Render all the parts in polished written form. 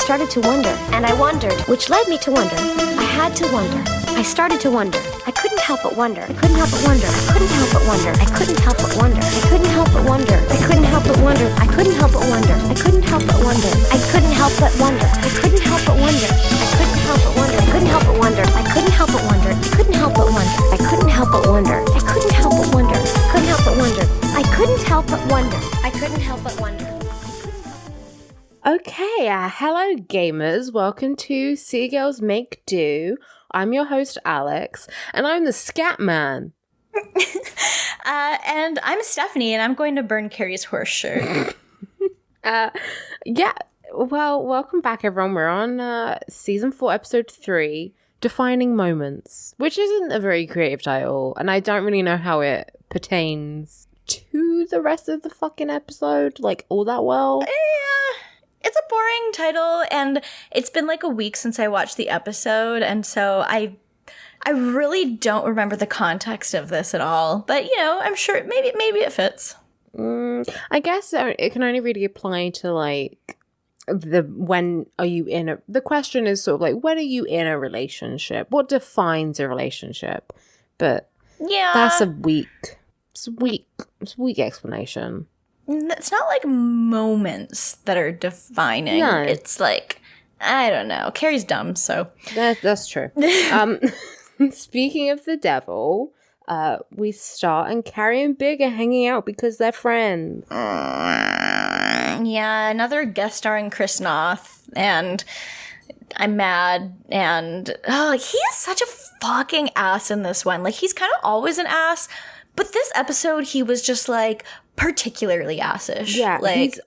started to wonder, and I wondered, which led me to wonder. I had to wonder. I started to wonder. I couldn't help but wonder. I couldn't help but wonder. I couldn't help but wonder. I couldn't help but wonder. I couldn't help but wonder. I couldn't help but wonder. I couldn't help but wonder. I couldn't help but wonder. I couldn't help but wonder. I couldn't help but wonder. I couldn't help but wonder. I couldn't help but wonder. I couldn't help but wonder. I couldn't help but wonder. I couldn't help but wonder. I couldn't help but wonder. I couldn't help but wonder. I couldn't help but wonder. I couldn't help but wonder. Okay, hello gamers, welcome to Seagulls Make Do. I'm your host Alex, and I'm the Scat Man. And I'm Stephanie, and I'm going to burn Carrie's horse shirt. Welcome back everyone. We're on season 4, episode 3, Defining Moments, which isn't a very creative title, and I don't really know how it pertains to the rest of the fucking episode, like, all that well. It's a boring title, and it's been like a week since I watched the episode, and so I really don't remember the context of this at all. But, you know, I'm sure maybe it fits. I guess it can only really apply to, like, the question is sort of like, when are you in a relationship? What defines a relationship? But yeah, that's a weak explanation. It's not like moments that are defining. No. It's like, I don't know. Carrie's dumb, so. That's true. Speaking of the devil, we start and Carrie and Big are hanging out because they're friends. Yeah, another guest starring Chris Noth, and I'm mad, and he is such a fucking ass in this one. Like, he's kind of always an ass, but this episode he was just like particularly assish. Yeah, like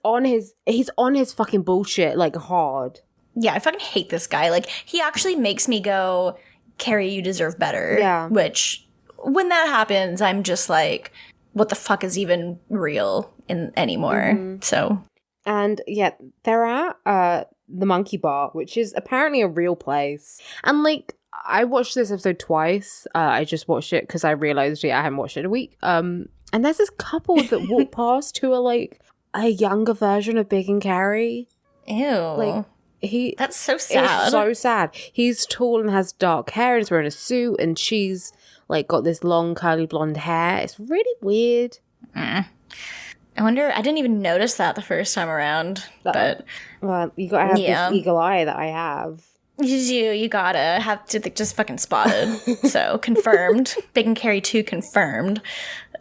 he's on his fucking bullshit, like, hard. Yeah, I fucking hate this guy. Like, he actually makes me go, Carrie, you deserve better. Yeah. Which, when that happens, I'm just like, what the fuck is even real anymore? Mm-hmm. So. And yeah, they're at the Monkey Bar, which is apparently a real place. And, like, I watched this episode twice. I just watched it because I realized I hadn't watched it in a week. And there's this couple that walk past who are like a younger version of Big and Carrie. Ew. Like, that's so sad. It's so sad. He's tall and has dark hair and is wearing a suit, and she's like got this long curly blonde hair. It's really weird. I wonder, I didn't even notice that the first time around. But well, you gotta have this eagle eye that I have. You gotta have to just fucking spotted. So confirmed. Big and Carrie 2 confirmed.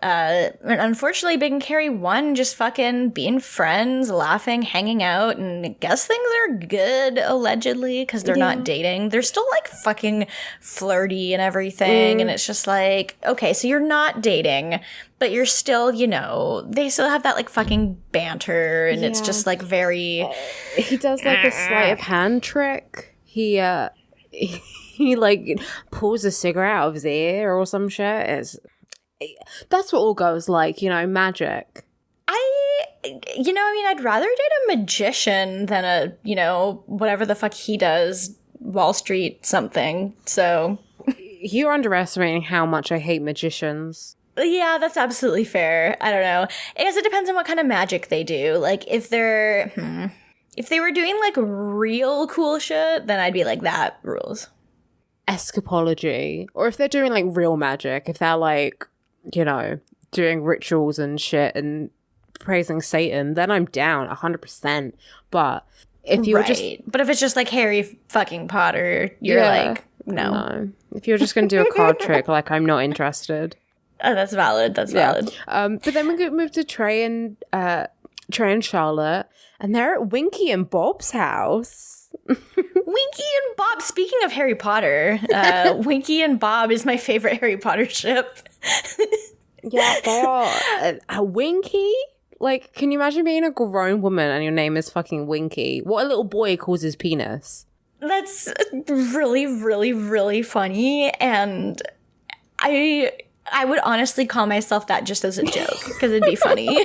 And unfortunately, Big and Carrie 1 just fucking being friends, laughing, hanging out, and I guess things are good, allegedly, because they're not dating. They're still, like, fucking flirty and everything, and it's just like, okay, so you're not dating, but you're still, you know, they still have that, like, fucking banter, and it's just, like, very... He does, like, a sleight of hand trick. He like, pulls a cigarette out of his ear or some shit. That's what all girls like, you know, magic. I'd rather date a magician than a, you know, whatever the fuck he does, Wall Street something, so. You're underestimating how much I hate magicians. Yeah, that's absolutely fair. I don't know. I guess it depends on what kind of magic they do. Like, if they were doing, like, real cool shit, then I'd be like, that rules. Escapology. Or if they're doing, like, real magic, if they're, like, you know, doing rituals and shit and praising Satan, then I'm down 100%. But if you're but if it's just like Harry fucking Potter, you're like, no. If you're just gonna do a card trick, like, I'm not interested. Oh, that's valid. That's valid. But then we move to Trey and Charlotte, and they're at Winky and Bob's house. Winky and Bob. Speaking of Harry Potter, Winky and Bob is my favorite Harry Potter ship. Yeah, they are. A Winky? Like, can you imagine being a grown woman and your name is fucking Winky? What a little boy calls his penis. That's really, really, really funny, and I would honestly call myself that just as a joke, because it'd be funny.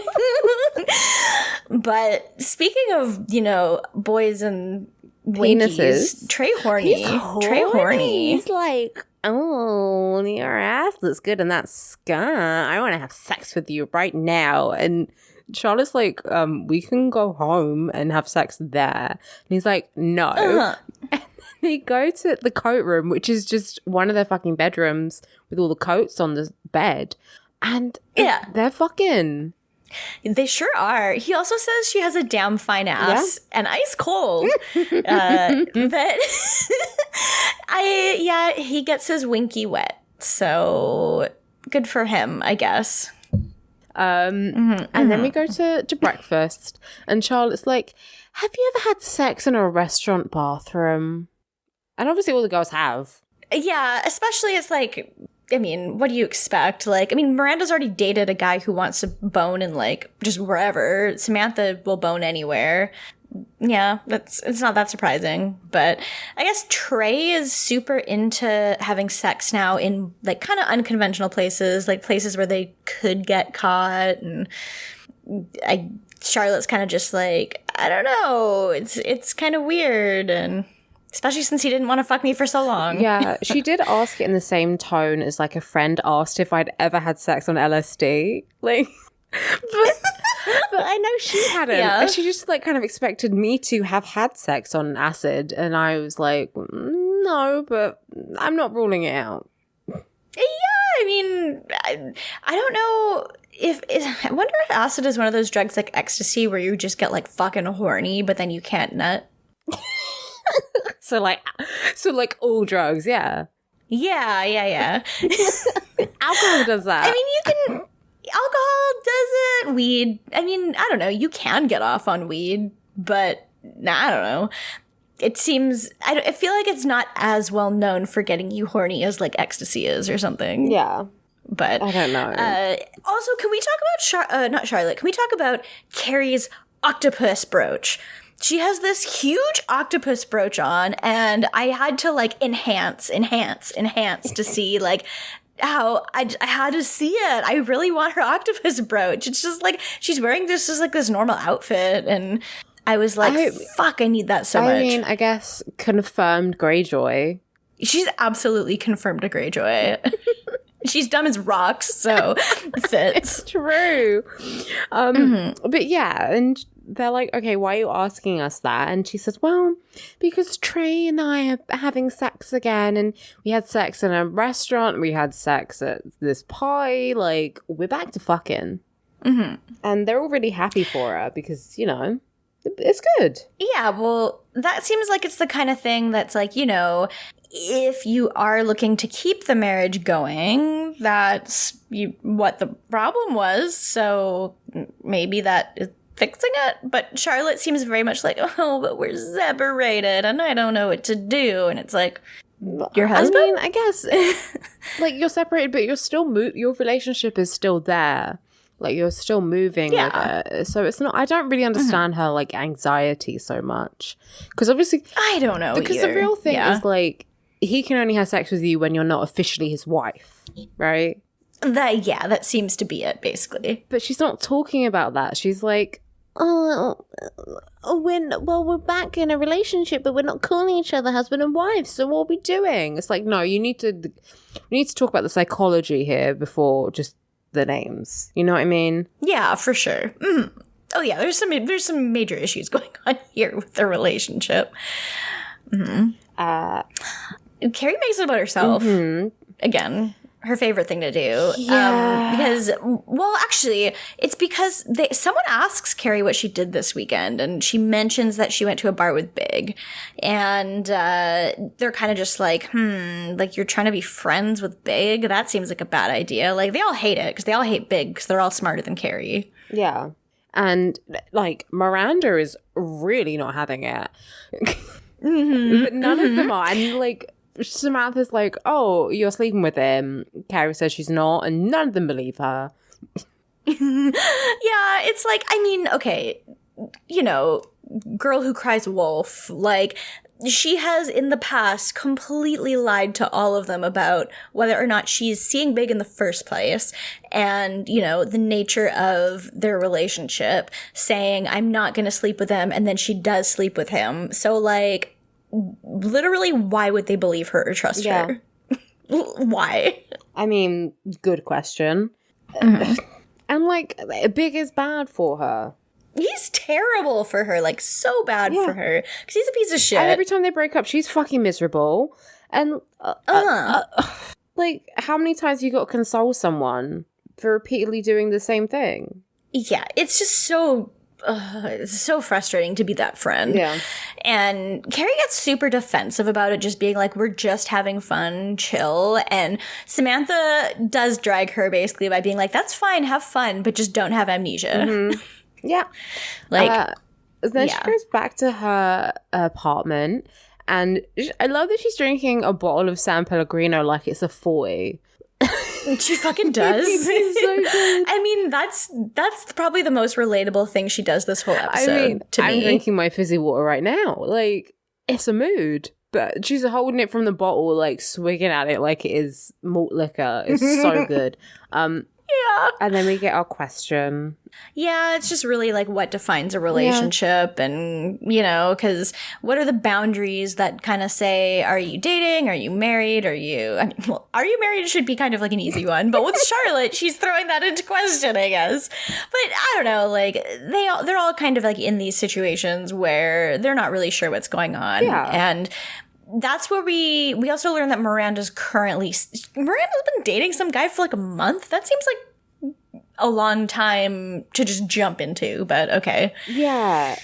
But speaking of, you know, boys and penises, Trey horny. Trey horny. He's like, oh, your ass looks good in that skirt. I want to have sex with you right now. And Charlotte's like, we can go home and have sex there. And he's like, no. And then they go to the coat room, which is just one of their fucking bedrooms with all the coats on the bed. And they're fucking... They sure are. He also says she has a damn fine ass and ice cold. But he gets his winky wet. So good for him, I guess. And then we go to breakfast, and Charlotte's like, have you ever had sex in a restaurant bathroom? And obviously all the girls have. Yeah, especially it's like, I mean, what do you expect? Like, I mean, Miranda's already dated a guy who wants to bone in, like, just wherever. Samantha will bone anywhere. Yeah, it's not that surprising. But I guess Trey is super into having sex now in, like, kind of unconventional places, like places where they could get caught. And Charlotte's kind of just like, I don't know, it's kind of weird, and especially since he didn't want to fuck me for so long. Yeah, she did ask it in the same tone as, like, a friend asked if I'd ever had sex on LSD. Like, but I know she hadn't. Yeah. And she just, like, kind of expected me to have had sex on acid. And I was like, no, but I'm not ruling it out. Yeah, I mean, I don't know I wonder if acid is one of those drugs like ecstasy where you just get, like, fucking horny, but then you can't nut. So like all drugs, yeah. Yeah. Alcohol does that. I mean, alcohol does it, weed. I mean, I don't know, you can get off on weed, but I don't know. It seems, I feel like it's not as well known for getting you horny as, like, ecstasy is or something. Yeah. But I don't know. Also, can we talk about, not Charlotte, can we talk about Carrie's octopus brooch? She has this huge octopus brooch on, and I had to, like, enhance to see, like, how I had to see it. I really want her octopus brooch. It's just like she's wearing this just like this normal outfit, and I was like, fuck, I need that so much. I mean, I guess confirmed Greyjoy. She's absolutely confirmed a Greyjoy. She's dumb as rocks, so it fits. It's true. But yeah, and they're like, okay, why are you asking us that? And she says, well, because Trey and I are having sex again, and we had sex in a restaurant, we had sex at this party, like, we're back to fucking. And they're all really happy for her because, you know, it's good. Yeah, well, that seems like it's the kind of thing that's like, you know, if you are looking to keep the marriage going, that's what the problem was. So maybe that is fixing it. But Charlotte seems very much like, oh, but we're separated and I don't know what to do. And it's like, your husband? I mean, I guess, like, you're separated, but you're still your relationship is still there. Like, you're still moving with it. So it's not, I don't really understand her, like, anxiety so much. Because obviously, I don't know because either. the real thing is, like, he can only have sex with you when you're not officially his wife, right? That seems to be it, basically. But she's not talking about that. She's like, we're back in a relationship, but we're not calling each other husband and wife. So what are we doing? It's like, no, we need to talk about the psychology here before just the names. You know what I mean? Yeah, for sure. Oh yeah, there's some major issues going on here with the relationship. Carrie makes it about herself again. Her favorite thing to do. Because, well, actually, it's because someone asks Carrie what she did this weekend, and she mentions that she went to a bar with Big. And they're kind of just like, like, you're trying to be friends with Big? That seems like a bad idea. Like, they all hate it, because they all hate Big, because they're all smarter than Carrie. Yeah. And, like, Miranda is really not having it. But none of them are. And, like, Samantha's like, oh, you're sleeping with him. Carrie says she's not, and none of them believe her. Yeah, it's like, I mean, okay, you know, girl who cries wolf, like, she has in the past completely lied to all of them about whether or not she's seeing Big in the first place and, you know, the nature of their relationship, saying, I'm not going to sleep with him, and then she does sleep with him. So, like, literally, why would they believe her or trust her? Why? I mean, good question. And And, like, Big is bad for her. He's terrible for her, like, so bad for her. Because he's a piece of shit. And every time they break up, she's fucking miserable. And, like, how many times you got to console someone for repeatedly doing the same thing? Yeah, it's just it's so frustrating to be that friend. Yeah. And Carrie gets super defensive about it, just being like, we're just having fun, chill. And Samantha does drag her basically by being like, that's fine, have fun, but just don't have amnesia. Mm-hmm. Yeah. Like, then she goes back to her apartment, and I love that she's drinking a bottle of San Pellegrino like it's a 40. She fucking does. So good. I mean, that's probably the most relatable thing she does this whole episode. I'm drinking my fizzy water right now. Like, it's a mood. But she's holding it from the bottle, like, swigging at it like it is malt liquor. It's so good. Yeah. And then we get our question. Yeah, it's just really like what defines a relationship and, you know, because what are the boundaries that kind of say, are you dating? Are you married? Are you married should be kind of like an easy one. But with Charlotte, she's throwing that into question, I guess. But I don't know, like they're all kind of like in these situations where they're not really sure what's going on. Yeah. And that's where we also learned that Miranda's been dating some guy for like a month. That seems like a long time to just jump into, but okay. Yeah.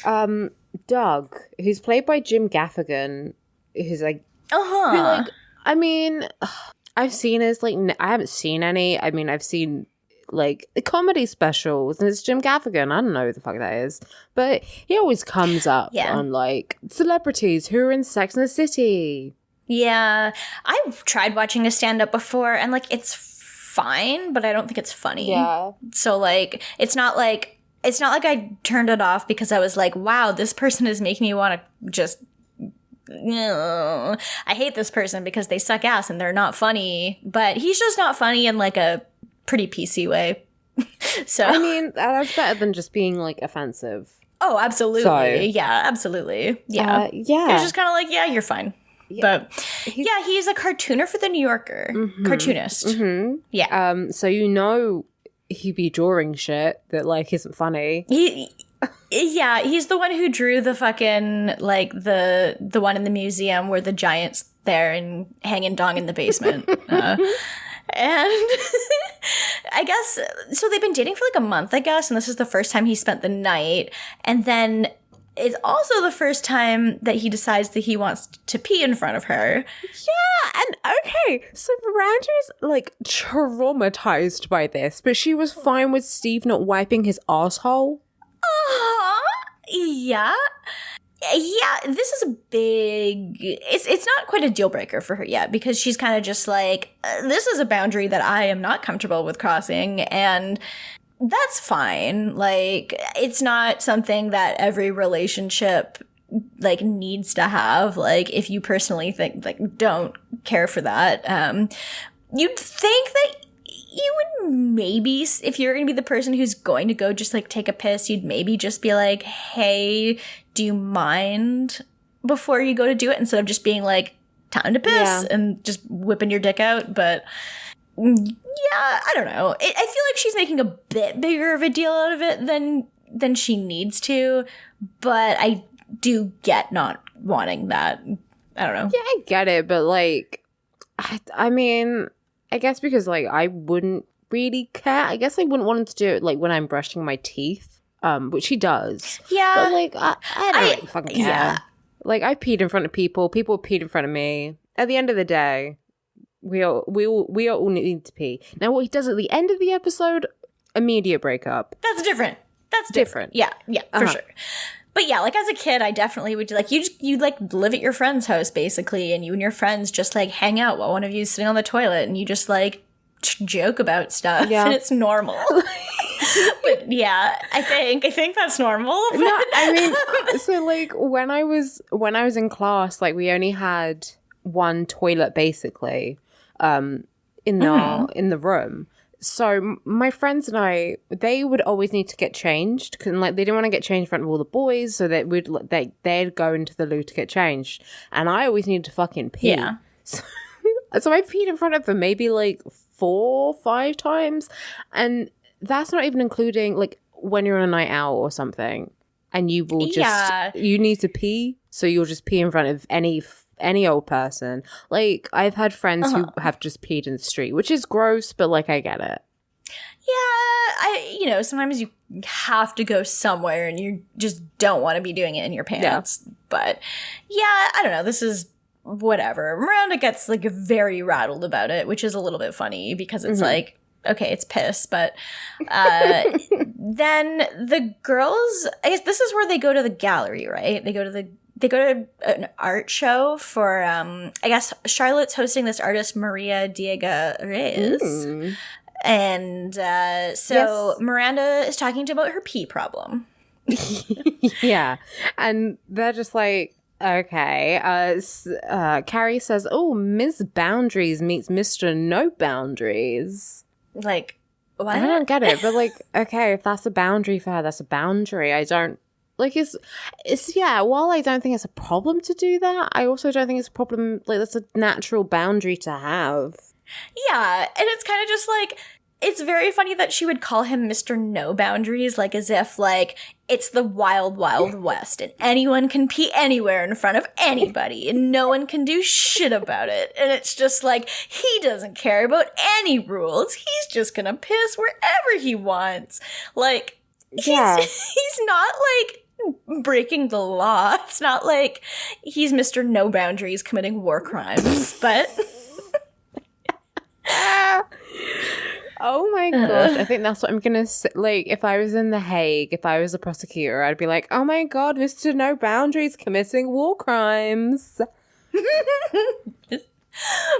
Doug, who's played by Jim Gaffigan, who's like, who, like, I mean, I've seen his, like, I haven't seen any. I mean, I've seen, like, comedy specials, and it's Jim Gaffigan. I don't know who the fuck that is. But he always comes up on, like, celebrities who are in Sex and the City. Yeah. I've tried watching a stand-up before, and, like, it's fine, but I don't think it's funny. Yeah. So, like, it's not like I turned it off because I was like, wow, this person is making me want to just... I hate this person because they suck ass and they're not funny. But he's just not funny in, like, a pretty PC way. So I mean, that's better than just being, like, offensive. Oh, absolutely. So, yeah, absolutely. Yeah. Yeah. It's just kind of like, yeah, you're fine. Yeah. But he's a cartooner for the New Yorker. Mm-hmm. Cartoonist. Mm-hmm. Yeah. So you know he be drawing shit that, like, isn't funny. Yeah, he's the one who drew the fucking, like, the one in the museum where the giant's there and hanging dong in the basement. And I guess, so they've been dating for like a month, I guess, and this is the first time he spent the night. And then it's also the first time that he decides that he wants to pee in front of her. Yeah, and okay, so Miranda's, like, traumatized by this, but she was fine with Steve not wiping his asshole. Yeah. Yeah, this is a big... It's not quite a deal breaker for her yet, because she's kind of just like, this is a boundary that I am not comfortable with crossing, and that's fine. Like, it's not something that every relationship, like, needs to have. Like, if you personally think, like, don't care for that, you'd think that you would maybe, if you're going to be the person who's going to go just, like, take a piss, you'd maybe just be like, hey, do you mind before you go to do it? Instead of just being like, time to piss and just whipping your dick out. But yeah, I don't know. I feel like she's making a bit bigger of a deal out of it than she needs to. But I do get not wanting that. I don't know. Yeah, I get it. But, like, I mean... I guess because, like, I wouldn't really care. I guess I wouldn't want him to do it, like, when I'm brushing my teeth, which he does. Yeah. But, like, I don't really fucking care. Yeah. Like, I've peed in front of people. People peed in front of me. At the end of the day, we all need to pee. Now, what he does at the end of the episode, immediate breakup. That's different. That's different. Yeah, for sure. But yeah, like, as a kid, I definitely would, like, you like live at your friend's house, basically, and you and your friends just, like, hang out while one of you is sitting on the toilet, and you just, like, joke about stuff, and it's normal. But yeah, I think that's normal. But... No, I mean, so, like, when I was in class, like, we only had one toilet, basically, in the room. So my friends and I, they would always need to get changed, because, like, they didn't want to get changed in front of all the boys, so they'd go into the loo to get changed, and I always needed to fucking pee. Yeah. So I peed in front of them maybe like 4 or 5 times, and that's not even including like when you're on a night out or something and you will just you need to pee, so you'll just pee in front of any old person. Like I've had friends who have just peed in the street, which is gross, but like I get it. Yeah, sometimes you have to go somewhere and you just don't want to be doing it in your pants. Yeah. But yeah, I don't know. This is whatever. Miranda gets like very rattled about it, which is a little bit funny because it's like, okay, it's piss. But then the girls, I guess this is where they go to the gallery, right? They go to an art show for, I guess Charlotte's hosting this artist, Maria Diego Reyes. And so Miranda is talking about her pee problem. Yeah. And they're just like, okay. Carrie says, oh, Ms. Boundaries meets Mr. No Boundaries. Like, what? I don't get it. But like, okay, if that's a boundary for her, that's a boundary. I don't. Like, it's while I don't think it's a problem to do that, I also don't think it's a problem, like, that's a natural boundary to have. Yeah, and it's kind of just like, it's very funny that she would call him Mr. No Boundaries, like as if, like, it's the wild, wild west, and anyone can pee anywhere in front of anybody, and no one can do shit about it. And it's just like, he doesn't care about any rules. He's just gonna piss wherever he wants. Like, he's not, like, breaking the law. It's not like he's Mr. No Boundaries committing war crimes, but oh my gosh, I think that's what I'm gonna say. Like, if I was in The Hague, if I was a prosecutor, I'd be like, oh my god, Mr. No Boundaries committing war crimes.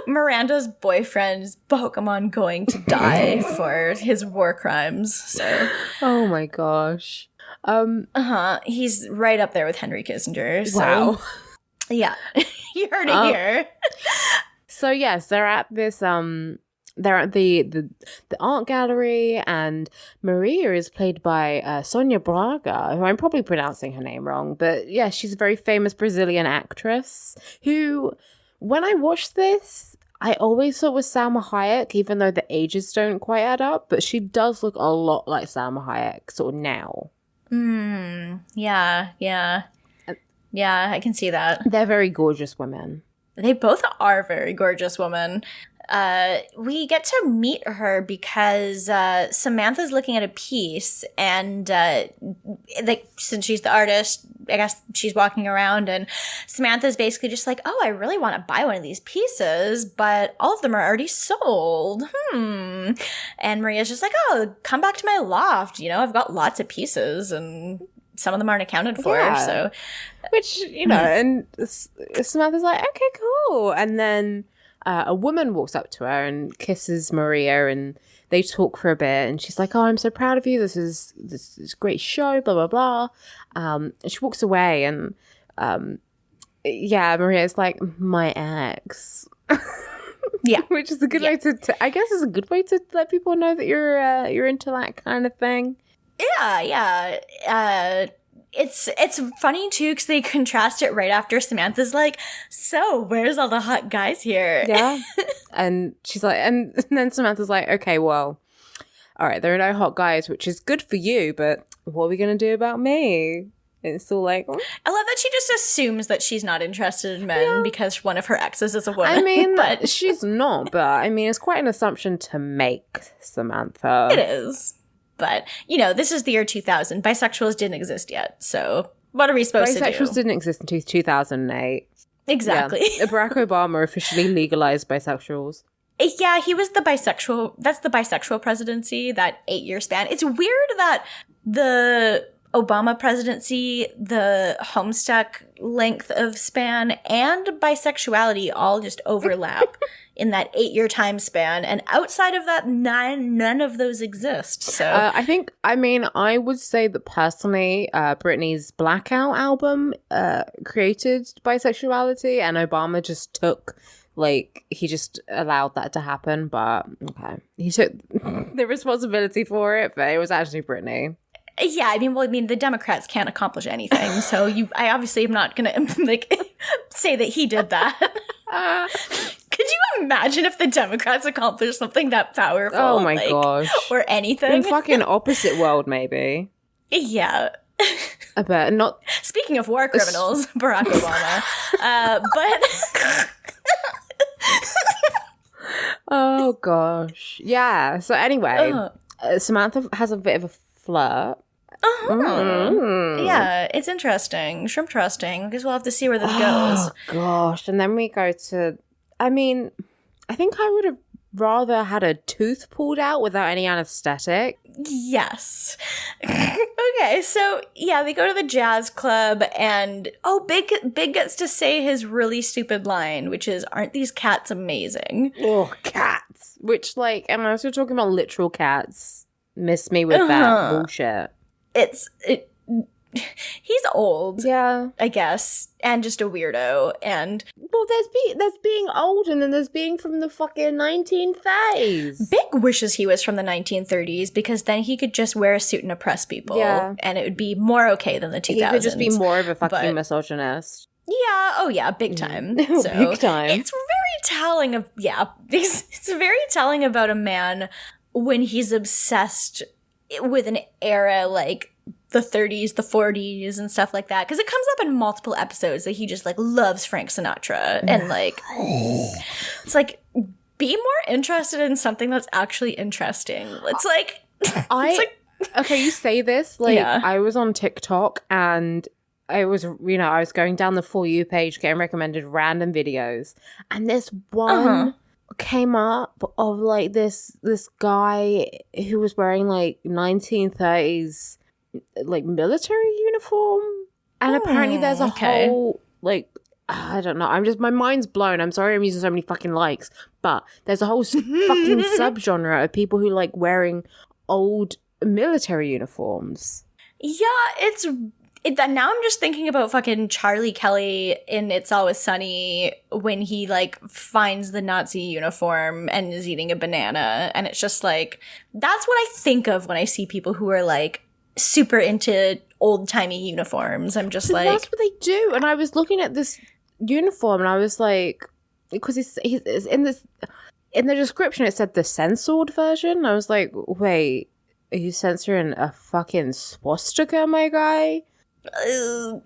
Miranda's boyfriend's Pokémon going to die for his war crimes. So, oh my gosh. He's right up there with Henry Kissinger. So. Wow. Yeah. You heard it here. So yes, they're at this they're at the art gallery, and Maria is played by Sonia Braga, who I'm probably pronouncing her name wrong, but yeah, she's a very famous Brazilian actress who, when I watched this, I always thought was Salma Hayek, even though the ages don't quite add up, but she does look a lot like Salma Hayek sort of now. Yeah, I can see that. They're very gorgeous women. They both are very gorgeous women. We get to meet her because Samantha's looking at a piece, and like, since she's the artist, I guess she's walking around, and Samantha's basically just like, oh, I really want to buy one of these pieces, but all of them are already sold. And Maria's just like, oh, come back to my loft. I've got lots of pieces, and some of them aren't accounted for. Yeah. So, which, and Samantha's like, okay, cool. And then a woman walks up to her and kisses Maria, and they talk for a bit, and she's like, oh, I'm so proud of you. This is a great show, blah, blah, blah. And she walks away, and Maria's like, my ex. Yeah. Which is a good way to I guess is a good way to let people know that you're into that kind of thing. Yeah. It's funny too because they contrast it right after Samantha's like, so where's all the hot guys here? Yeah. And she's like, and then Samantha's like, okay, well, all right, there are no hot guys, which is good for you, but what are we gonna do about me? And it's still like, I love that she just assumes that she's not interested in men because one of her exes is a woman. I mean, but she's not, but I mean, it's quite an assumption to make, Samantha. It is. But, this is the year 2000. Bisexuals didn't exist yet. So what are we supposed to do? Bisexuals didn't exist until 2008. Exactly. Yeah. Barack Obama officially legalized bisexuals. Yeah, he was the bisexual. That's the bisexual presidency, that 8-year span. It's weird that the Obama presidency, the Homestuck length of span, and bisexuality all just overlap in that 8-year time span. And outside of that, none of those exist. So I would say that personally, Britney's Blackout album created bisexuality, and Obama just took, he just allowed that to happen. But okay, he took the responsibility for it, but it was actually Britney. Yeah, the Democrats can't accomplish anything, so I obviously am not gonna say that he did that. Could you Imagine if the Democrats accomplished something that powerful. Oh my gosh. Or anything. In fucking opposite world, maybe. Yeah. I bet. Not. Speaking of war criminals, Barack Obama. But... Oh gosh. Yeah. So anyway, Samantha has a bit of a flirt. Yeah, it's interesting. Shrimp trusting. Because we'll have to see where this goes. Oh gosh. And then we go to, I mean, I think I would have rather had a tooth pulled out without any anesthetic. Yes. Okay, so yeah, they go to the jazz club and Big gets to say his really stupid line, which is, "Aren't these cats amazing?" Oh, cats. Which, like, and I'm also talking about literal cats. Miss me with that bullshit. He's old. Yeah. I guess. And just a weirdo. And well, there's being old, and then there's being from the fucking 1930s. Big wishes he was from the 1930s, because then he could just wear a suit and oppress people. Yeah. And it would be more okay than the 2000s. He could just be more of a fucking misogynist. Yeah, oh yeah, big time. So big time. It's very telling of, it's very telling about a man when he's obsessed with an era like the 30s, the 40s, and stuff like that. Because it comes up in multiple episodes that he just, like, loves Frank Sinatra. And, like, it's like, be more interested in something that's actually interesting. It's like... Okay, you say this. Like, yeah. I was on TikTok, and I was going down the For You page getting recommended random videos. And this one... came up of like this guy who was wearing like 1930s like military uniform, and apparently there's a whole like I don't know, my mind's blown. I'm sorry I'm using so many fucking likes, but there's a whole fucking subgenre of people who like wearing old military uniforms. Now I'm just thinking about fucking Charlie Kelly in It's Always Sunny when he, like, finds the Nazi uniform and is eating a banana. And it's just, like, that's what I think of when I see people who are, like, super into old-timey uniforms. I'm just like... That's what they do. And I was looking at this uniform and I was like... Because he's in this... In the description it said the censored version. I was like, wait, are you censoring a fucking swastika, my guy?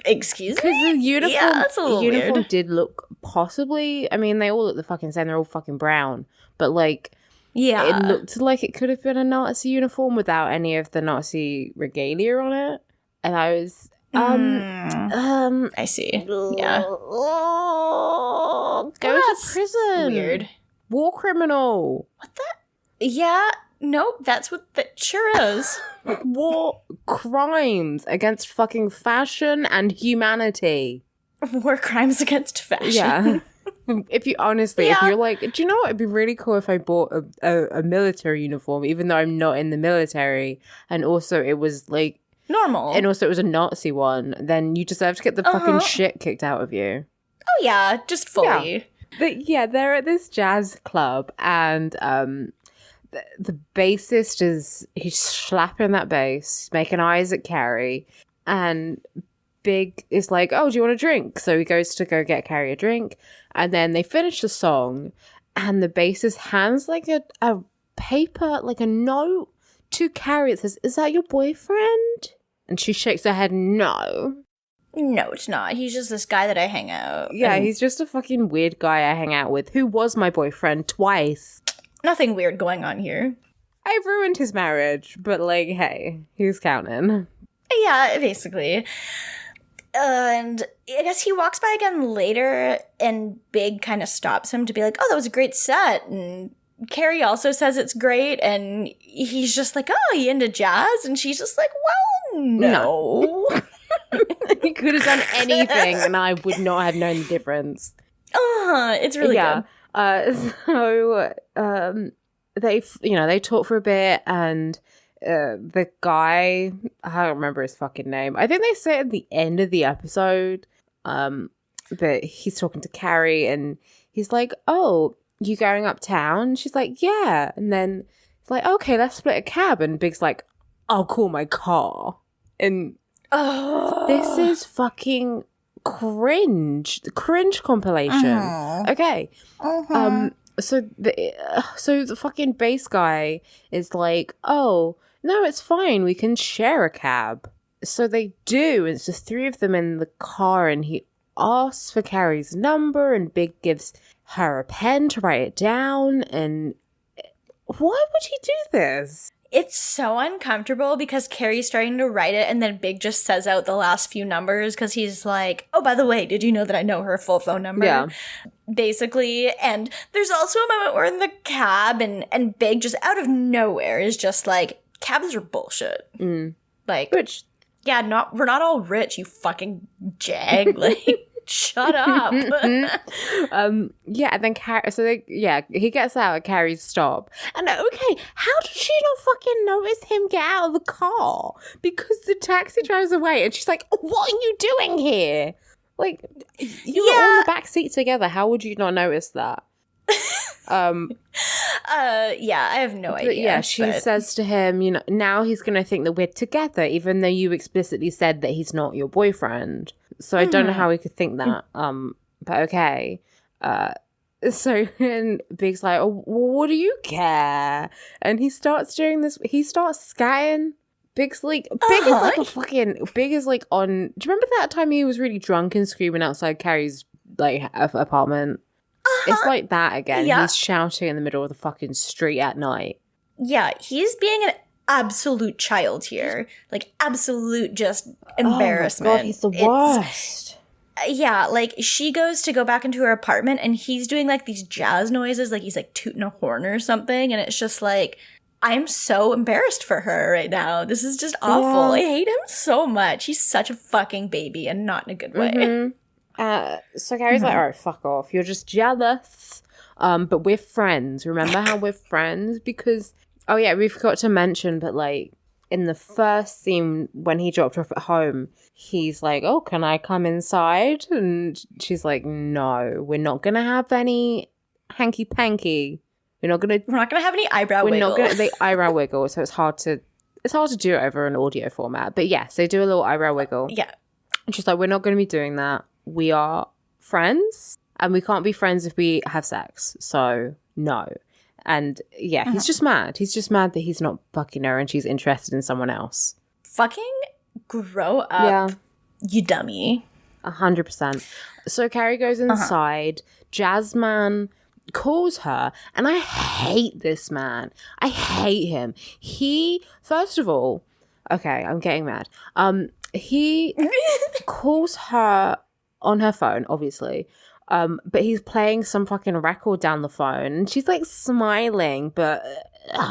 Excuse me? Because the uniform, that's a little weird. Did look possibly... I mean, they all look the fucking same. They're all fucking brown. But, like... Yeah. It looked like it could have been a Nazi uniform without any of the Nazi regalia on it. And I was... I see. Yeah. Go to prison. Weird. War criminal. What the... Yeah... Nope, that's what that sure is. War crimes against fucking fashion and humanity. War crimes against fashion. Yeah. If you're like, do you know what? It'd be really cool if I bought a military uniform, even though I'm not in the military, and also it was like normal, and also it was a Nazi one. Then you deserve to get the fucking shit kicked out of you. Oh yeah, just fully. Yeah. But yeah, they're at this jazz club, and the bassist he's slapping that bass, making eyes at Carrie, and Big is like, oh, do you want a drink? So he goes to go get Carrie a drink, and then they finish the song, and the bassist hands like a paper, like a note to Carrie. It says, is that your boyfriend? And she shakes her head, no. No, it's not. He's just this guy that I hang out. Yeah, he's just a fucking weird guy I hang out with, who was my boyfriend twice. Nothing weird going on here. I ruined his marriage, but like, hey, who's counting? Yeah, basically. And I guess he walks by again later, and Big kind of stops him to be like, oh, that was a great set. And Carrie also says it's great, and he's just like, oh, you into jazz? And she's just like, well, no. He could have done anything, and I would not have known the difference. It's really good. They talk for a bit, and the guy, I don't remember his fucking name. I think they say it at the end of the episode, but he's talking to Carrie, and he's like, oh, you going uptown? She's like, yeah. And then it's like, okay, let's split a cab. And Big's like, I'll call my car. And this is fucking cringe. The cringe compilation. Okay. the fucking bass guy is like, oh, no, it's fine. We can share a cab. So they do. It's just three of them in the car, and he asks for Carrie's number, and Big gives her a pen to write it down. And why would he do this? It's so uncomfortable because Carrie's starting to write it and then Big just says out the last few numbers because he's like, oh, by the way, did you know that I know her full phone number? Yeah. Basically. And there's also a moment where in the cab and Big just out of nowhere is just like, cabs are bullshit. Like, Which, yeah, we're not all rich, you fucking jag. Like, shut up. yeah, and then he gets out at Carrie's stop. And okay, how did she not fucking notice him get out of the car? Because the taxi drives away and she's like, what are you doing here? Like, you were all in the back seat together. How would you not notice that? Yeah, I have no idea. Yeah, she says to him, you know, now he's going to think that we're together, even though you explicitly said that he's not your boyfriend. So I don't know how he could think that. But okay. So and Big's like, oh, well, what do you care? And he starts doing this. He starts scatting. Big is like a fucking. Big is like on. Do you remember that time he was really drunk and screaming outside Carrie's like apartment? It's like that again. Yeah. He's shouting in the middle of the fucking street at night. Yeah, he's being an absolute child here. Like, absolute just embarrassment. Oh my God, he's the worst. Yeah, like, she goes to go back into her apartment and he's doing, like, these jazz noises, like he's, like, tooting a horn or something. And it's just like, I'm so embarrassed for her right now. This is just awful. Yeah. I hate him so much. He's such a fucking baby and not in a good way. Mm-hmm. So Carrie's like, all right, fuck off. You're just jealous. But we're friends. Remember how we're friends? Because, oh yeah, we forgot to mention, but like in the first scene when he dropped her off at home, he's like, oh, can I come inside? And she's like, no, we're not going to have any hanky panky. We're not going to have any eyebrow wiggle. We're not going to, the eyebrow wiggle. So it's hard to do it over an audio format. But yes, they do a little eyebrow wiggle. Yeah. And she's like, we're not going to be doing that. We are friends and we can't be friends if we have sex. So no. And yeah, he's just mad. He's just mad that he's not fucking her and she's interested in someone else. Fucking grow up, you dummy. 100%. So Carrie goes inside. Jazzman calls her and I hate this man. I hate him. He, first of all, okay, I'm getting mad. He calls her on her phone, obviously. But he's playing some fucking record down the phone. And she's like smiling, but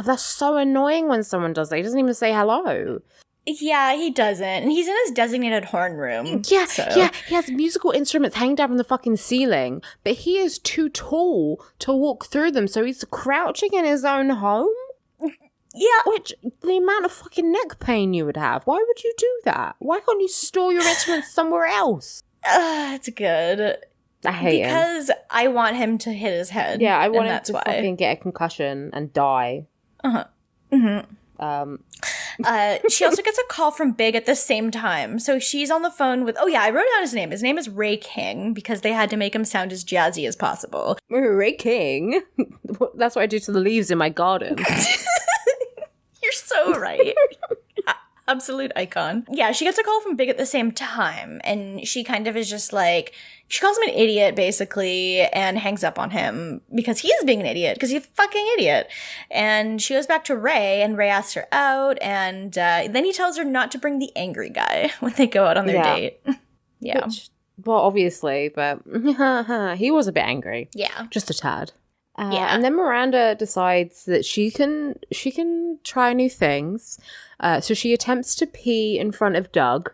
that's so annoying when someone does that. He doesn't even say hello. Yeah, he doesn't. And he's in his designated horn room. Yeah, yeah. He has musical instruments hanging down from the fucking ceiling. But he is too tall to walk through them. So he's crouching in his own home. Yeah. Which, the amount of fucking neck pain you would have. Why would you do that? Why can't you store your instruments somewhere else? It's good. I hate him. Because I want him to hit his head. Yeah, I want him to fucking get a concussion and die. She also gets a call from Big at the same time. So she's on the phone with, I wrote down his name. His name is Ray King because they had to make him sound as jazzy as possible. Ray King? That's what I do to the leaves in my garden. You're so right. Absolute icon. Yeah, she gets a call from Big at the same time, and she kind of is just like, she calls him an idiot, basically, and hangs up on him because he is being an idiot, because he's a fucking idiot. And she goes back to Ray, and Ray asks her out, and then he tells her not to bring the angry guy when they go out on their date. Yeah. Well, obviously, but he was a bit angry. Yeah. Just a tad. And then Miranda decides that she can try new things. So she attempts to pee in front of Doug.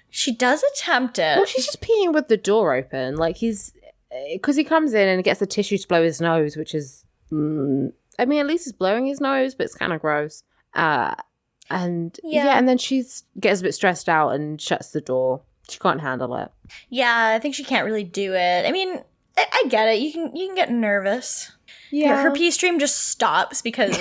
She does attempt it. Well, she's just peeing with the door open. Like because he comes in and gets a tissue to blow his nose, which is, I mean, at least he's blowing his nose, but it's kind of gross. And then she gets a bit stressed out and shuts the door. She can't handle it. Yeah, I think she can't really do it. I mean, I get it. You can get nervous. Yeah. Her pee stream just stops because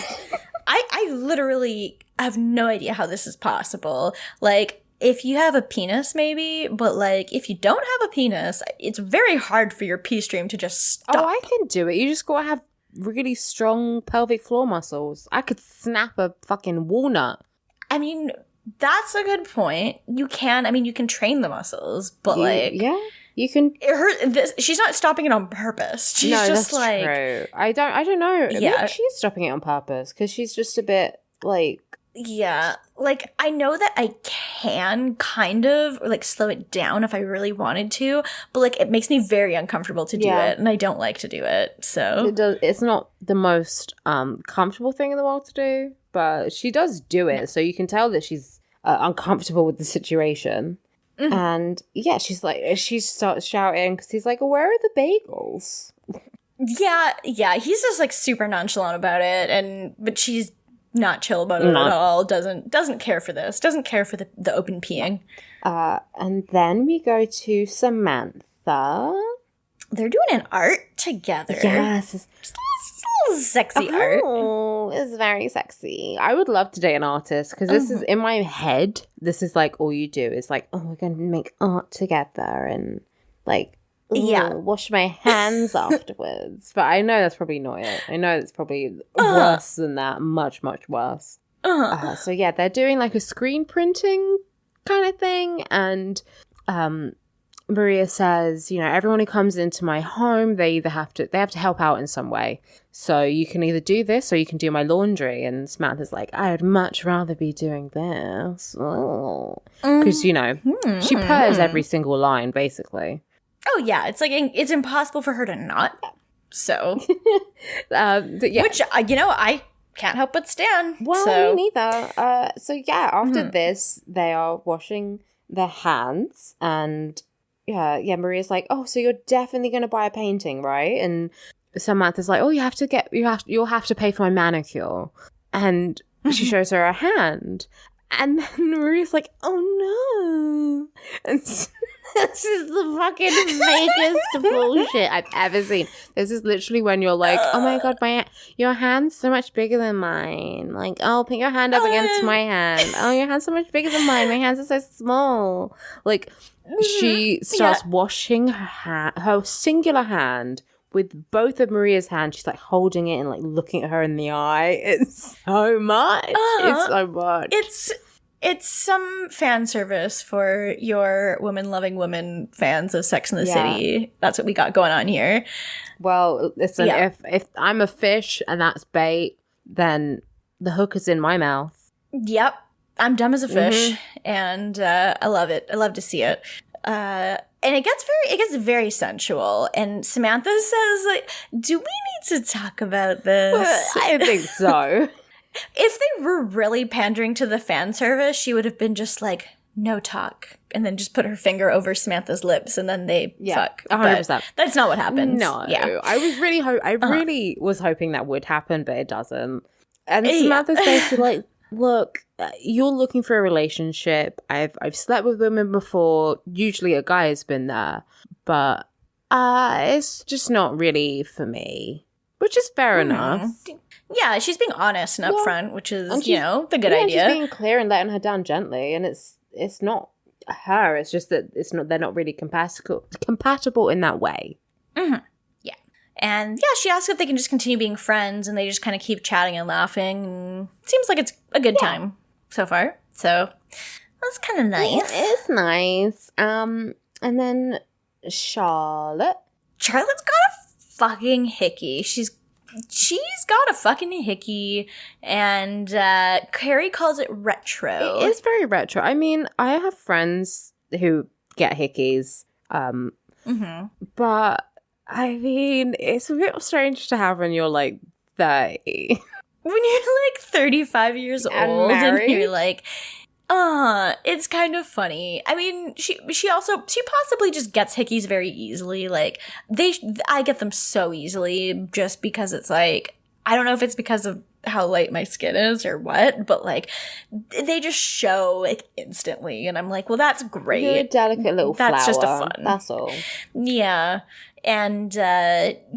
I literally have no idea how this is possible. Like, if you have a penis, maybe, but like, if you don't have a penis, it's very hard for your pee stream to just stop. Oh, I can do it. You just gotta have really strong pelvic floor muscles. I could snap a fucking walnut. I mean, that's a good point. You can train the muscles, but you can. She's not stopping it on purpose. She's No, just that's like, true. I don't know. Yeah. Maybe she's stopping it on purpose because she's just a bit like. yeah, like I know that I can kind of like slow it down if I really wanted to, but like it makes me very uncomfortable to do it, and I don't like to do it. So It's not the most comfortable thing in the world to do, but she does do it, so you can tell that she's uncomfortable with the situation. Mm-hmm. And yeah, she starts shouting because he's like, "Where are the bagels?" Yeah, he's just like super nonchalant about it, but she's not chill about it at all. Doesn't care for this. Doesn't care for the open peeing. And then we go to Samantha. They're doing an art together. Yes. Just a little sexy art. Oh, it's very sexy. I would love to date an artist because this is in my head. This is like all you do is like, oh, we're going to make art together and like, wash my hands afterwards. But I know that's probably not it. I know it's probably worse than that. Much, much worse. So yeah, they're doing like a screen printing kind of thing. And Maria says, everyone who comes into my home, they have to help out in some way. So you can either do this or you can do my laundry. And Samantha's like, I would much rather be doing this. Because, she purrs every single line, basically. Oh, yeah. It's like, it's impossible for her to not. So. Which, I can't help but stand. Well, me neither. So, yeah, after this, they are washing their hands. And, yeah, Maria's like, oh, so you're definitely going to buy a painting, right? And Samantha's like, oh, you'll have to pay for my manicure. And she shows her a hand. And then Maria's like, oh, no. And this is the fucking fakest bullshit I've ever seen. This is literally when you're like, oh my god, your hand's so much bigger than mine. Like, oh, put your hand up against my hand. Oh, your hand's so much bigger than mine. My hands are so small. Like, she starts washing her singular hand with both of Maria's hands. She's like holding it and like looking at her in the eye. It's so much. It's so much. It's some fan service for your women-loving women fans of Sex and the City. That's what we got going on here. Well, listen, if I'm a fish and that's bait, then the hook is in my mouth. Yep. I'm dumb as a fish, and I love it. I love to see it. And it gets very sensual. And Samantha says, like, do we need to talk about this? Well, I think so. If they were really pandering to the fan service, she would have been just like, no talk, and then just put her finger over Samantha's lips, and then they fuck. 100%. But that's not what happens. No, I was really really was hoping that would happen, but it doesn't. And Samantha's basically like, look, you're looking for a relationship. I've slept with women before. Usually a guy has been there, but it's just not really for me, which is fair enough. Yeah, she's being honest and upfront, which is, the good idea. She's being clear and letting her down gently, and it's not her. It's just that they're not really compatible in that way. Mm-hmm. Yeah, and she asks if they can just continue being friends, and they just kind of keep chatting and laughing. Seems like it's a good time so far. So that's kind of nice. It's nice. And then Charlotte's got a fucking hickey. She's got a fucking hickey, and Carrie calls it retro. It is very retro. I mean, I have friends who get hickeys, but I mean, it's a bit strange to have when you're like 30. When you're like 35 years old and you're like, it's kind of funny. I mean, she possibly just gets hickeys very easily. Like, I get them so easily just because it's like, I don't know if it's because of how light my skin is or what, but like, they just show like instantly. And I'm like, well, that's great. You're a delicate little flower. That's just a fun. That's all. Yeah. And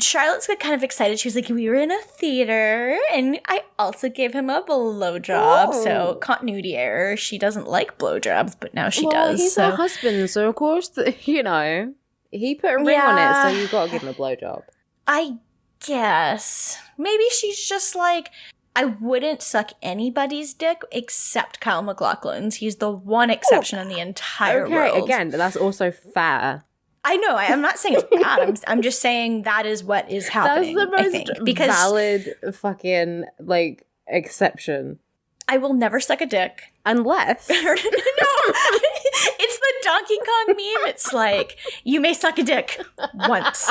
Charlotte's kind of excited. She was like, we were in a theater, and I also gave him a blowjob. Oh. So continuity error. She doesn't like blowjobs, but now she does. He's her husband, so of course, he put a ring on it, so you got to give him a blowjob. I guess. Maybe she's just like, I wouldn't suck anybody's dick except Kyle MacLachlan's. He's the one exception in the entire world. Okay, again, that's also fair. I know. I'm not saying it's bad. I'm just saying that is what is happening. That's the most valid fucking, like, exception. I will never suck a dick. Unless. No, it's the Donkey Kong meme. It's like, you may suck a dick once.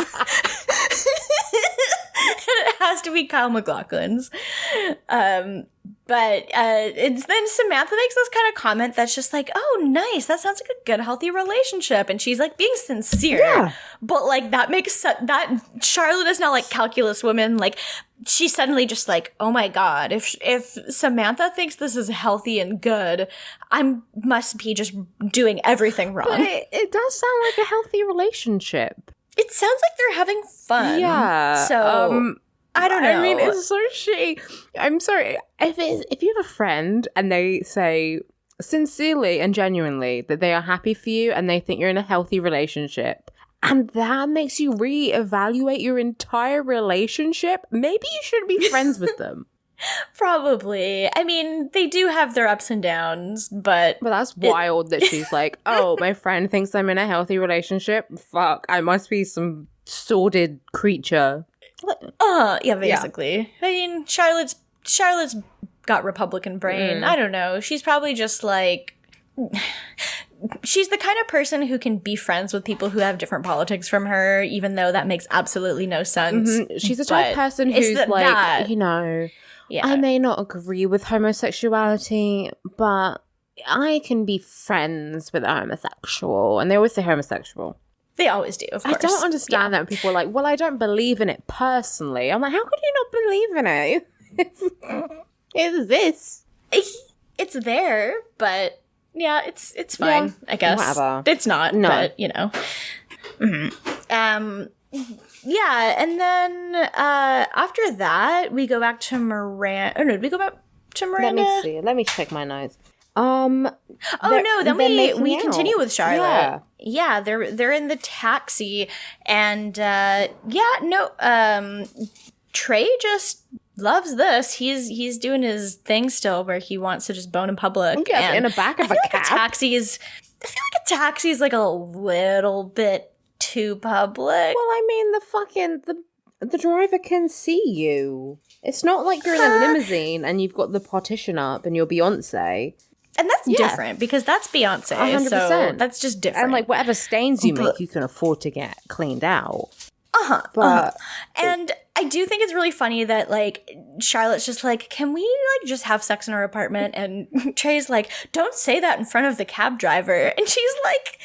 It has to be Kyle MacLachlan's. But it's then Samantha makes this kind of comment that's just like, oh, nice. That sounds like a good, healthy relationship. And she's like being sincere. Yeah. But like that makes that Charlotte is now like calculus woman. Like she's suddenly just like, oh my God, if Samantha thinks this is healthy and good, I must be just doing everything wrong. But it does sound like a healthy relationship. It sounds like they're having fun. Yeah. So I don't know. I mean, it's so shitty. I'm sorry. If you have a friend and they say sincerely and genuinely that they are happy for you and they think you're in a healthy relationship, and that makes you reevaluate your entire relationship, maybe you shouldn't be friends with them. Probably. I mean, they do have their ups and downs, but that's wild that she's like, oh, my friend thinks I'm in a healthy relationship. Fuck, I must be some sordid creature. Yeah, basically. Yeah. I mean, Charlotte's got Republican brain. I don't know. She's probably just like, she's the kind of person who can be friends with people who have different politics from her, even though that makes absolutely no sense. Mm-hmm. She's the type of person who's you know, yeah. I may not agree with homosexuality, but I can be friends with a homosexual. And they always say homosexual. They always do, of course. I don't understand that when people are like, well, I don't believe in it personally. I'm like, how could you not believe in it? It exists. It's there, but yeah, it's fine, I guess. Whatever. It's not, but, you know. Mm-hmm. Yeah, and then after that, we go back to Miranda. Oh, no, did we go back to Miranda? Let me see. Let me check my notes. Then we continue with Charlotte. Yeah, they're in the taxi, and Trey just loves this. He's doing his thing still, where he wants to just bone in public. Yeah, in the back of a cab. I feel like a taxi is like a little bit too public. Well, I mean, the driver can see you. It's not like you're in a limousine and you've got the partition up and you're Beyonce. And that's different because that's Beyonce. 100%. So that's just different. And like whatever stains you make, you can afford to get cleaned out. But and I do think it's really funny that like Charlotte's just like, can we like just have sex in our apartment? And Trey's like, don't say that in front of the cab driver. And she's like,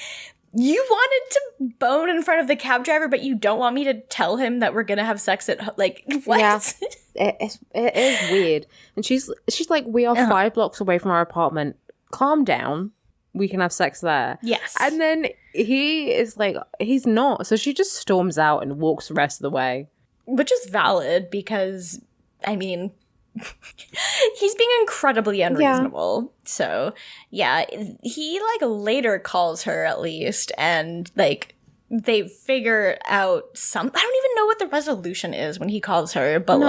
you wanted to bone in front of the cab driver, but you don't want me to tell him that we're gonna have sex at like what? Yeah, it is weird. And she's like, we are 5 blocks away from our apartment. Calm down. We can have sex there. Yes. And then he is like, he's not. So she just storms out and walks the rest of the way. Which is valid because, I mean, he's being incredibly unreasonable. Yeah. So, yeah, he, like, later calls her at least, and, like, they figure out I don't even know what the resolution is when he calls her, but,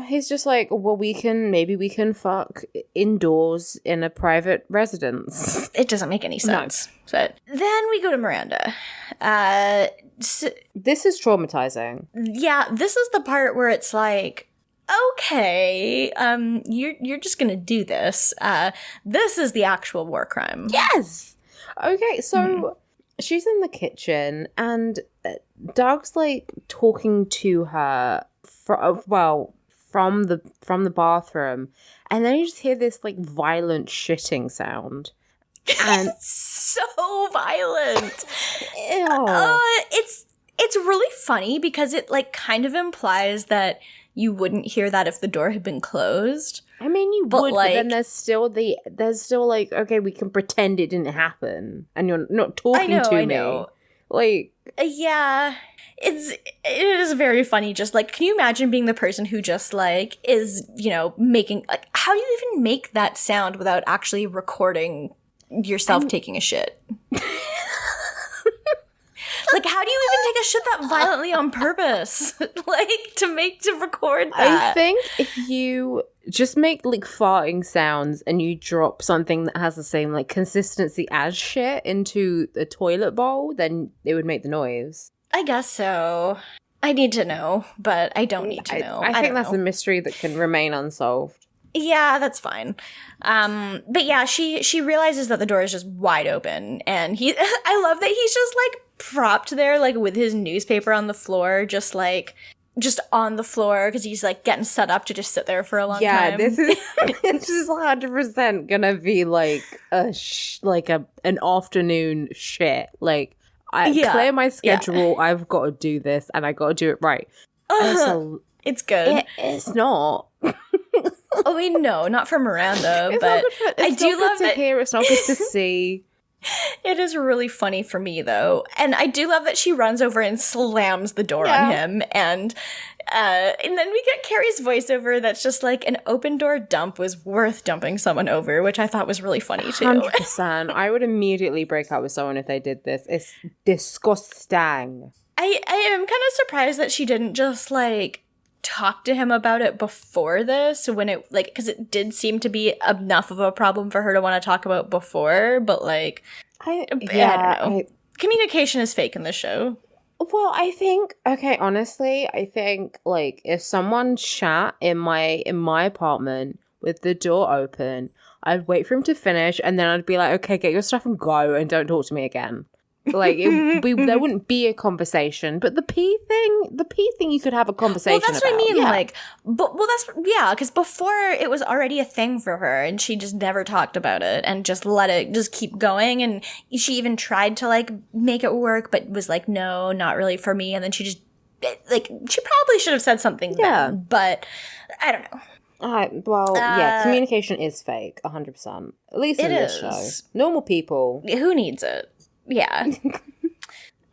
he's just like, well, maybe we can fuck indoors in a private residence. It doesn't make any sense. No. But then we go to Miranda. This is traumatizing. Yeah, this is the part where it's like, okay, you're just gonna do this. This is the actual war crime. Yes. Okay, so she's in the kitchen and Doug's like talking to her from the bathroom, and then you just hear this like violent shitting sound. And it's so violent. Ew. It's really funny because it like kind of implies that you wouldn't hear that if the door had been closed. I mean, you would, like, but then there's still like, okay, we can pretend it didn't happen, and you're not talking to me. Like, yeah, it is very funny. Just like, can you imagine being the person who just like is, you know, making like, how do you even make that sound without actually recording yourself taking a shit? Like, how do you even take a shit that violently on purpose? Like, to record that? I think if you just make like farting sounds and you drop something that has the same like consistency as shit into a toilet bowl, then it would make the noise. I guess so. I need to know, but I don't need to know. I think that's a mystery that can remain unsolved. Yeah, that's fine. But yeah, she realizes that the door is just wide open, and I love that he's just like propped there, like with his newspaper on the floor, just on the floor, because he's like getting set up to just sit there for a long time. Yeah, this is 100% gonna be like an afternoon shit. Like, clear my schedule. Yeah. I've got to do this, and I got to do it right. It's good. It's not. I mean, no, not for Miranda, but I do love to hear. It's not good to see. It is really funny for me, though, and I do love that she runs over and slams the door on him, and then we get Carrie's voiceover that's just like, an open door dump was worth dumping someone over, which I thought was really funny too. 100%. I would immediately break up with someone if they did this. It's disgusting. I am kind of surprised that she didn't just like talk to him about it before this, when it like, because it did seem to be enough of a problem for her to want to talk about before, but like I don't know. Communication is fake in this show. Well, I think honestly, I think like if someone shat in my apartment with the door open, I'd wait for him to finish, and then I'd be like, okay, get your stuff and go, and don't talk to me again. Like, there wouldn't be a conversation. But the pee thing, you could have a conversation about. Well, that's what I mean. Yeah. Like, because before it was already a thing for her, and she just never talked about it and just let it just keep going. And she even tried to like make it work, but was like, no, not really for me. And then she just like, she probably should have said something then, but I don't know. Communication is fake, 100%. At least in this show. Normal people. Who needs it? Yeah.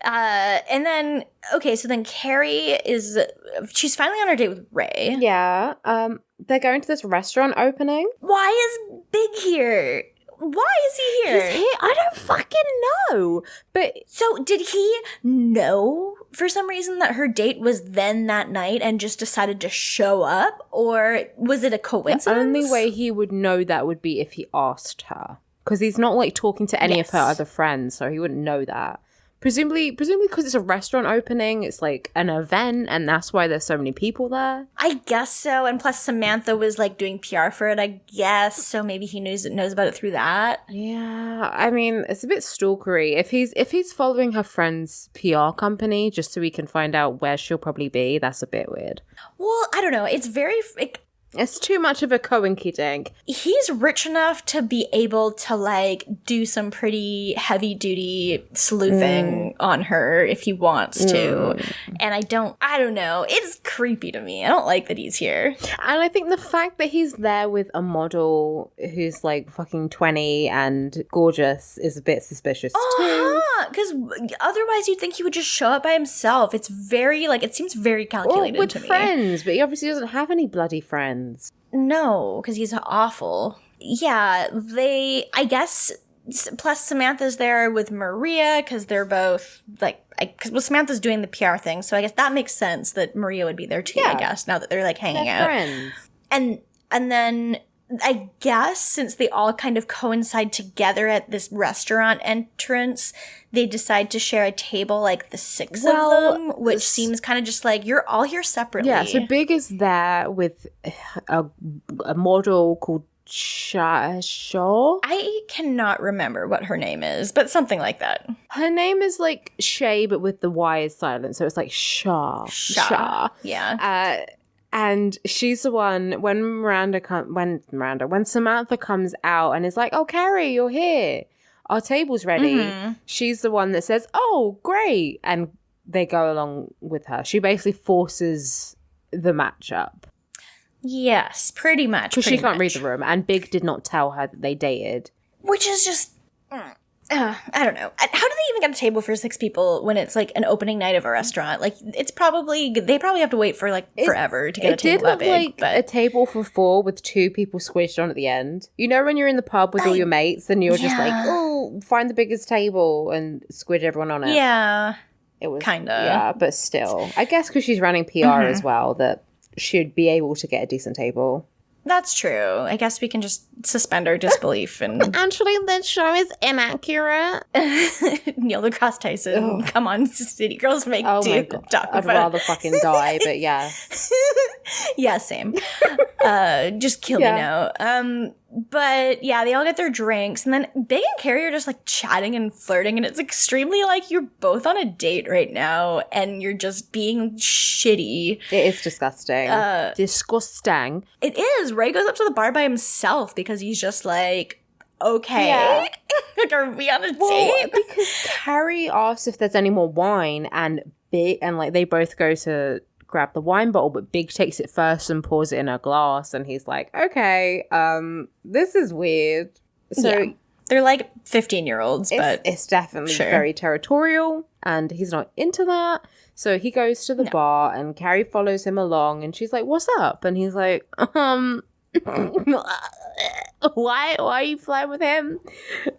And then, so then Carrie she's finally on her date with Ray. Yeah. They're going to this restaurant opening. Why is Big here? Why is he here? He's here? I don't fucking know. But so did he know for some reason that her date was then that night and just decided to show up? Or was it a coincidence? The only way he would know that would be if he asked her. Because he's not like talking to any of her other friends, so he wouldn't know that. Presumably because it's a restaurant opening, it's like an event, and that's why there's so many people there. I guess so, and plus Samantha was like doing PR for it, I guess, so maybe he knows about it through that. Yeah, I mean, it's a bit stalkery. If he's following her friend's PR company just so we can find out where she'll probably be, that's a bit weird. Well, I don't know. It's very... It's too much of a coinky-dink. He's rich enough to be able to, like, do some pretty heavy-duty sleuthing on her if he wants to. And I don't know. It's creepy to me. I don't like that he's here. And I think the fact that he's there with a model who's, like, fucking 20 and gorgeous is a bit suspicious, too. Because otherwise you'd think he would just show up by himself. It's very, like, it seems very calculated to me. With friends, but he obviously doesn't have any bloody friends. No, because he's awful. Yeah, I guess, plus Samantha's there with Maria, because they're both, like, because Samantha's doing the PR thing, so I guess that makes sense that Maria would be there too, I guess, now that they're, like, hanging out. Friends. And then, I guess, since they all kind of coincide together at this restaurant entrance, they decide to share a table, like the six of them, which seems kind of just like, you're all here separately. Yeah, so Big is there with a model called Shaw. I cannot remember what her name is, but something like that. Her name is like Shay, but with the Y is silent, so it's like Shaw. Yeah. And she's the one when Samantha comes out and is like, "Oh, Carrie, you're here. Our table's ready." Mm-hmm. She's the one that says, "Oh, great," and they go along with her. She basically forces the matchup. Yes, pretty much. Because she can't read the room, and Big did not tell her that they dated. Which is just... I don't know. How do they even get a table for 6 people when it's like an opening night of a restaurant? Like, they probably have to wait for like forever to get a table that big. It did look like a table for 4 with 2 people squished on at the end. You know when you're in the pub with all your mates and you're just like, oh, find the biggest table and squidge everyone on it. Yeah. it was Kinda. Yeah, but still, I guess because she's running PR as well, that she'd be able to get a decent table. That's true. I guess we can just suspend our disbelief and Actually, this show is inaccurate. Neil deGrasse Tyson. Come on, City Girls make Oh do. my god, Talk I'd about rather fucking die, but yeah. Yeah, same. Just kill me now. But yeah, they all get their drinks, and then Big and Carrie are just like chatting and flirting, and it's extremely like you're both on a date right now, and you're just being shitty. It is disgusting. Disgusting. It is. Ray goes up to the bar by himself because he's just like, okay, Yeah. like, are we on a Well, date? because Carrie asks if there's any more wine, and like they both go to grab the wine bottle, but Big takes it first and pours it in a glass, and he's like, okay, this is weird. So Yeah. They're like 15-year-olds, but it's definitely sure. very territorial, and he's not into that. So he goes to the bar, and Carrie follows him along, and she's like, what's up? And he's like, why are you flirting with him?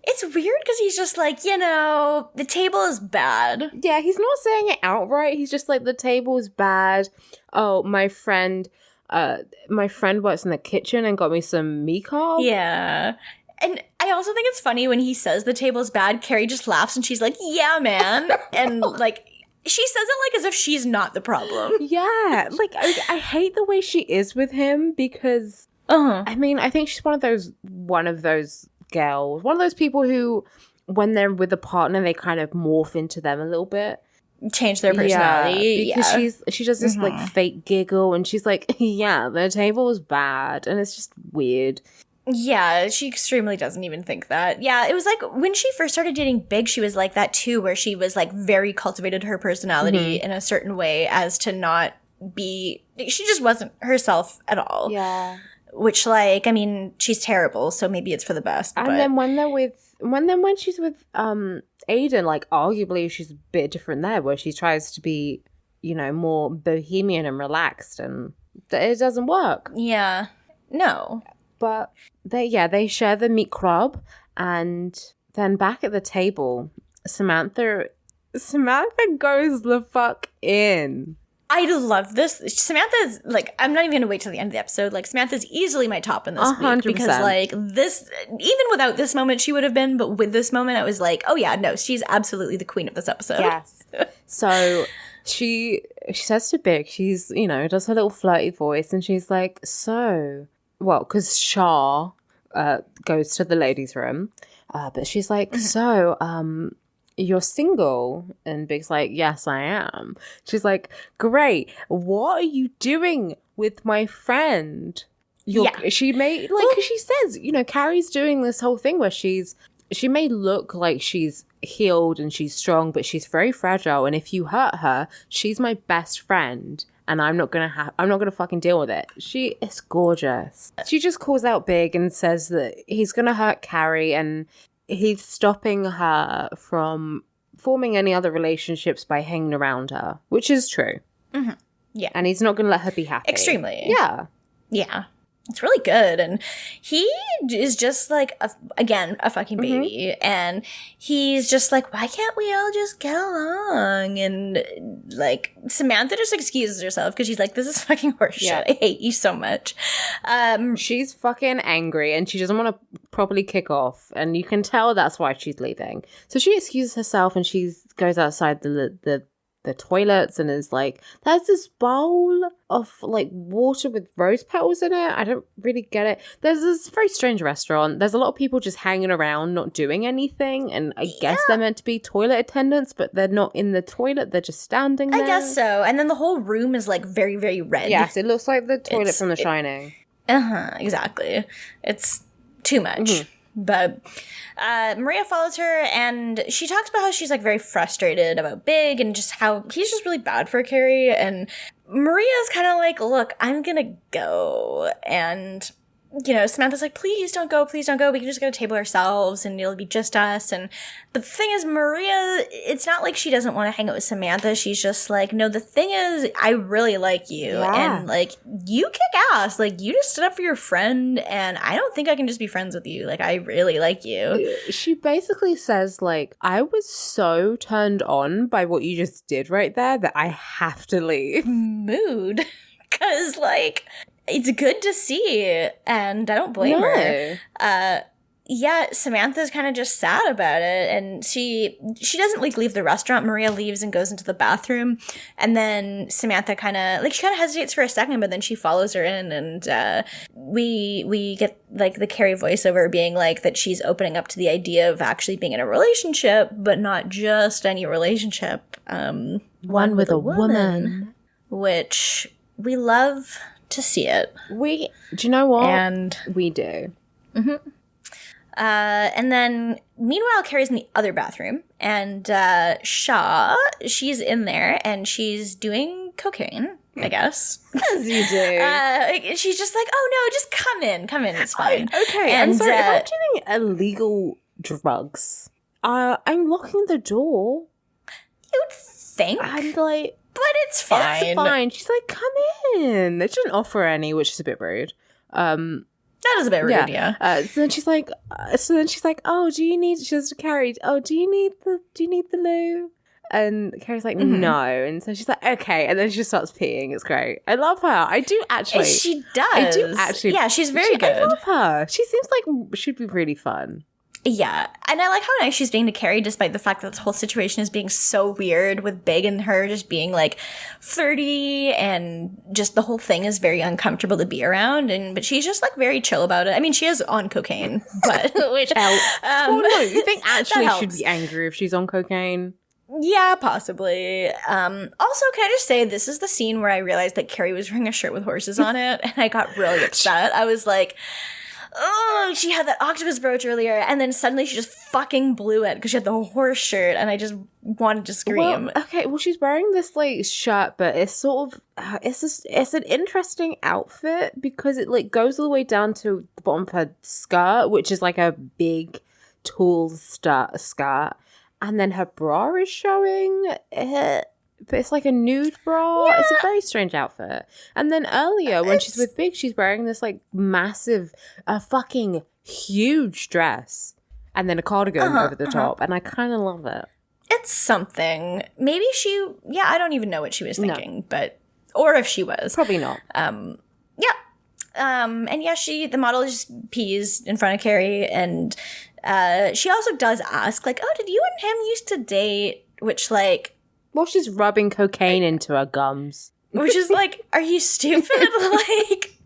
it's weird because he's just like, the table is bad. Yeah, he's not saying it outright. He's just like, the table's bad. Oh, my friend works in the kitchen and got me some meatball. Yeah. And I also think it's funny when he says the table's bad, Carrie just laughs and she's like, yeah, man. And like, she says it like as if she's not the problem. Yeah, like I hate the way she is with him because I mean, I think she's one of those girls, one of those people who, when they're with a partner, they kind of morph into them a little bit. Change their personality. Yeah, because she does this like fake giggle, and she's like, yeah, the table was bad, and it's just weird. Yeah, she extremely doesn't even think that. Yeah, it was like when she first started dating Big, she was like that too, where she was like very cultivated her personality in a certain way as to not be, she just wasn't herself at all. Yeah. Which, like, I mean, she's terrible, so maybe it's for the best. And but then when she's with Aiden, like arguably she's a bit different there, where she tries to be, more bohemian and relaxed, and it doesn't work. Yeah. No. But they share the meat club, and then back at the table, Samantha goes the fuck in. I love this. Samantha's, like, I'm not even going to wait till the end of the episode. Like, Samantha's easily my top in this 100%. week. Because, like, this, even without this moment, she would have been. But with this moment, I was like, oh, yeah, no, she's absolutely the queen of this episode. Yes. So she says to Big, she's, does her little flirty voice, and she's like, because Shah goes to the ladies' room, but she's like, you're single? And Big's like, yes, I am. She's like, great. What are you doing with my friend? She made, like, she says, Carrie's doing this whole thing where she may look like she's healed and she's strong, but she's very fragile. And if you hurt her, she's my best friend. And I'm not gonna fucking deal with it. She is gorgeous. She just calls out Big and says that he's gonna hurt Carrie, and he's stopping her from forming any other relationships by hanging around her, which is true. Mm-hmm. Yeah. And he's not gonna let her be happy. Extremely. Yeah. Yeah. It's really good. And he is just like, a fucking baby. And he's just like, why can't we all just get along? And like, Samantha just excuses herself because she's like, this is fucking horseshit. Yeah. I hate you so much. She's fucking angry and she doesn't want to properly kick off. And you can tell that's why she's leaving. So she excuses herself and she goes outside the toilets and is like, there's this bowl of like water with rose petals in it. I don't really get it. There's this very strange restaurant. There's a lot of people just hanging around, not doing anything. And I guess they're meant to be toilet attendants, but they're not in the toilet. They're just standing there. I guess so. And then the whole room is like very, very red. Yes, it looks like the toilet from The Shining. Exactly. It's too much. But Maria follows her, and she talks about how she's like very frustrated about Big and just how he's just really bad for Carrie. And Maria's kind of like, look, I'm gonna go. And Samantha's like, please don't go. We can just get a table ourselves and it'll be just us. But the thing is, Maria, it's not like she doesn't want to hang out with Samantha. She's just like, no, the thing is, I really like you. Yeah. And like, you kick ass. Like, you just stood up for your friend and I don't think I can just be friends with you. Like, I really like you. She basically says, like, I was so turned on by what you just did right there that I have to leave. Mood. Because, like, it's good to see, and I don't blame her. Yeah, Samantha's kind of just sad about it, and she doesn't, like, leave the restaurant. Maria leaves and goes into the bathroom, and then Samantha kind of hesitates for a second, but then she follows her in, and we get, like, the Carrie voiceover being, like, that she's opening up to the idea of actually being in a relationship, but not just any relationship. One with a woman. Which we love to see it. Do you know what? And we do. Mm-hmm. And then, meanwhile, Carrie's in the other bathroom, and Shaw, she's in there, and she's doing cocaine, I guess. As you do. She's just like, oh no, just come in, it's fine. Okay, and, I'm sorry, if I'm doing illegal drugs, I'm locking the door. You'd think. I'm like... But it's fine. It's fine. She's like, come in. They didn't offer any, which is a bit rude. That is a bit rude, yeah. So then she's like, oh, do you need? She says to Carrie, oh, do you need the loo? And Carrie's like, no. And so she's like, okay. And then she just starts peeing. It's great. I love her. I do actually. She does. I do actually. Yeah, she's very good. I love her. She seems like she'd be really fun. Yeah, and I like how nice she's being to Carrie, despite the fact that this whole situation is being so weird, with Big and her just being like 30, and just the whole thing is very uncomfortable to be around. But she's just like very chill about it. I mean, she is on cocaine, but which helps. Well, no, you think actually she'd be angry if she's on cocaine? Yeah, possibly. Also, can I just say, this is the scene where I realized that Carrie was wearing a shirt with horses on it, and I got really upset. I was like, oh, she had that octopus brooch earlier, and then suddenly she just fucking blew it because she had the horse shirt, and I just wanted to scream. Well, she's wearing this like shirt, but it's sort of it's an interesting outfit because it like goes all the way down to the bottom of her skirt, which is like a big tall skirt, and then her bra is showing. But it's like a nude bra. Yeah. It's a very strange outfit. And then earlier, when she's with Big, she's wearing this like massive, fucking huge dress. And then a cardigan over the top. And I kind of love it. It's something. Maybe I don't even know what she was thinking. Or if she was. Probably not. And yeah, the model just pees in front of Carrie. And she also does ask, like, oh, did you and him used to date? Which, like... Well, she's rubbing cocaine into her gums. Which is like, are you stupid? Like,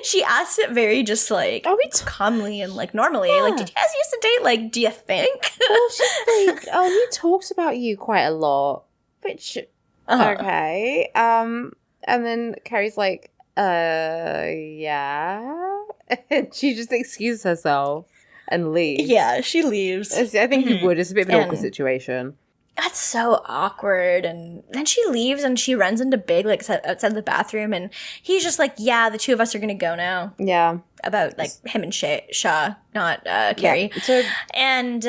she asks it very just like, calmly and like normally. Yeah. Like, did you guys used to date? Like, do you think? Well, she's like, oh, he talks about you quite a lot. Which, okay. And then Carrie's like, yeah. And she just excuses herself and leaves. Yeah, she leaves. I think you would. It's a bit of an awkward situation. That's so awkward. And then she leaves and she runs into Big, like, outside the bathroom. And he's just like, yeah, the two of us are going to go now. Yeah. About, like, him and Shaw, not Carrie. Yeah. So, and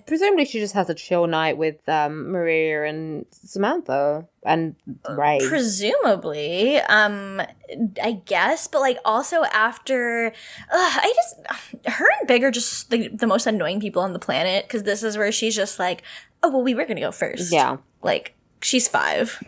presumably she just has a chill night with Maria and Samantha and Ray. Presumably. I guess. But, like, also after... her and Big are just like, the most annoying people on the planet. Because this is where she's just like... Oh, well, we were going to go first. Yeah. Like, she's 5.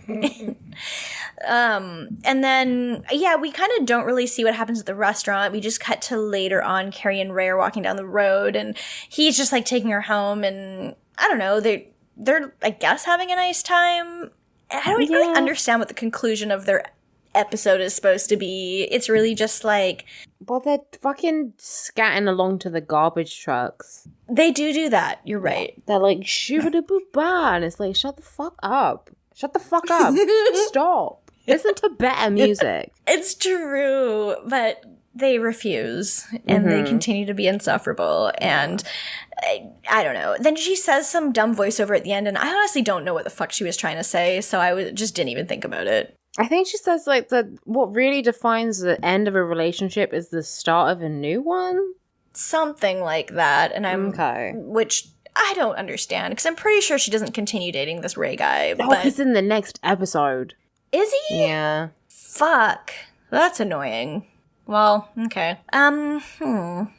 And then, yeah, we kind of don't really see what happens at the restaurant. We just cut to later on, Carrie and Ray are walking down the road, and he's just, like, taking her home, and I don't know, they're I guess, having a nice time. I don't really understand what the conclusion of their episode is supposed to be. It's really just, like... Well, they're fucking scatting along to the garbage trucks. They do that. You're right. They're like, shoo-ba-da-boo-ba, and it's like, shut the fuck up. Shut the fuck up. Stop. Listen to better music. It's true, but they refuse, and they continue to be insufferable, and I don't know. Then she says some dumb voiceover at the end, and I honestly don't know what the fuck she was trying to say, so I just didn't even think about it. I think she says, like, that what really defines the end of a relationship is the start of a new one. Something like that. And Okay. which I don't understand, because I'm pretty sure she doesn't continue dating this Ray guy. Oh, but he's in the next episode. is he? Yeah. Fuck. That's annoying. Well, okay. Rankings?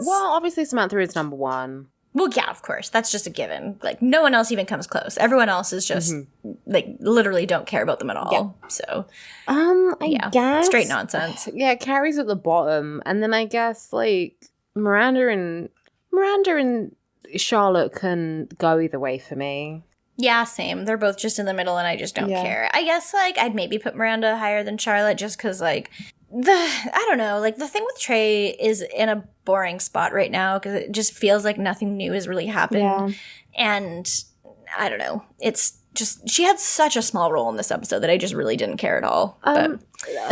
Well, obviously Samantha is number one. Well, yeah, of course. That's just a given. Like, no one else even comes close. Everyone else is just, like, literally don't care about them at all. Yeah. So, I guess. Straight nonsense. Yeah, Carrie's at the bottom. And then I guess, like, Miranda and Charlotte can go either way for me. Yeah, same. They're both just in the middle, and I just don't care. I guess, like, I'd maybe put Miranda higher than Charlotte just because, like, I don't know, like, the thing with Trey is in a boring spot right now because it just feels like nothing new has really happened. Yeah. And I don't know. It's just, she had such a small role in this episode that I just really didn't care at all. A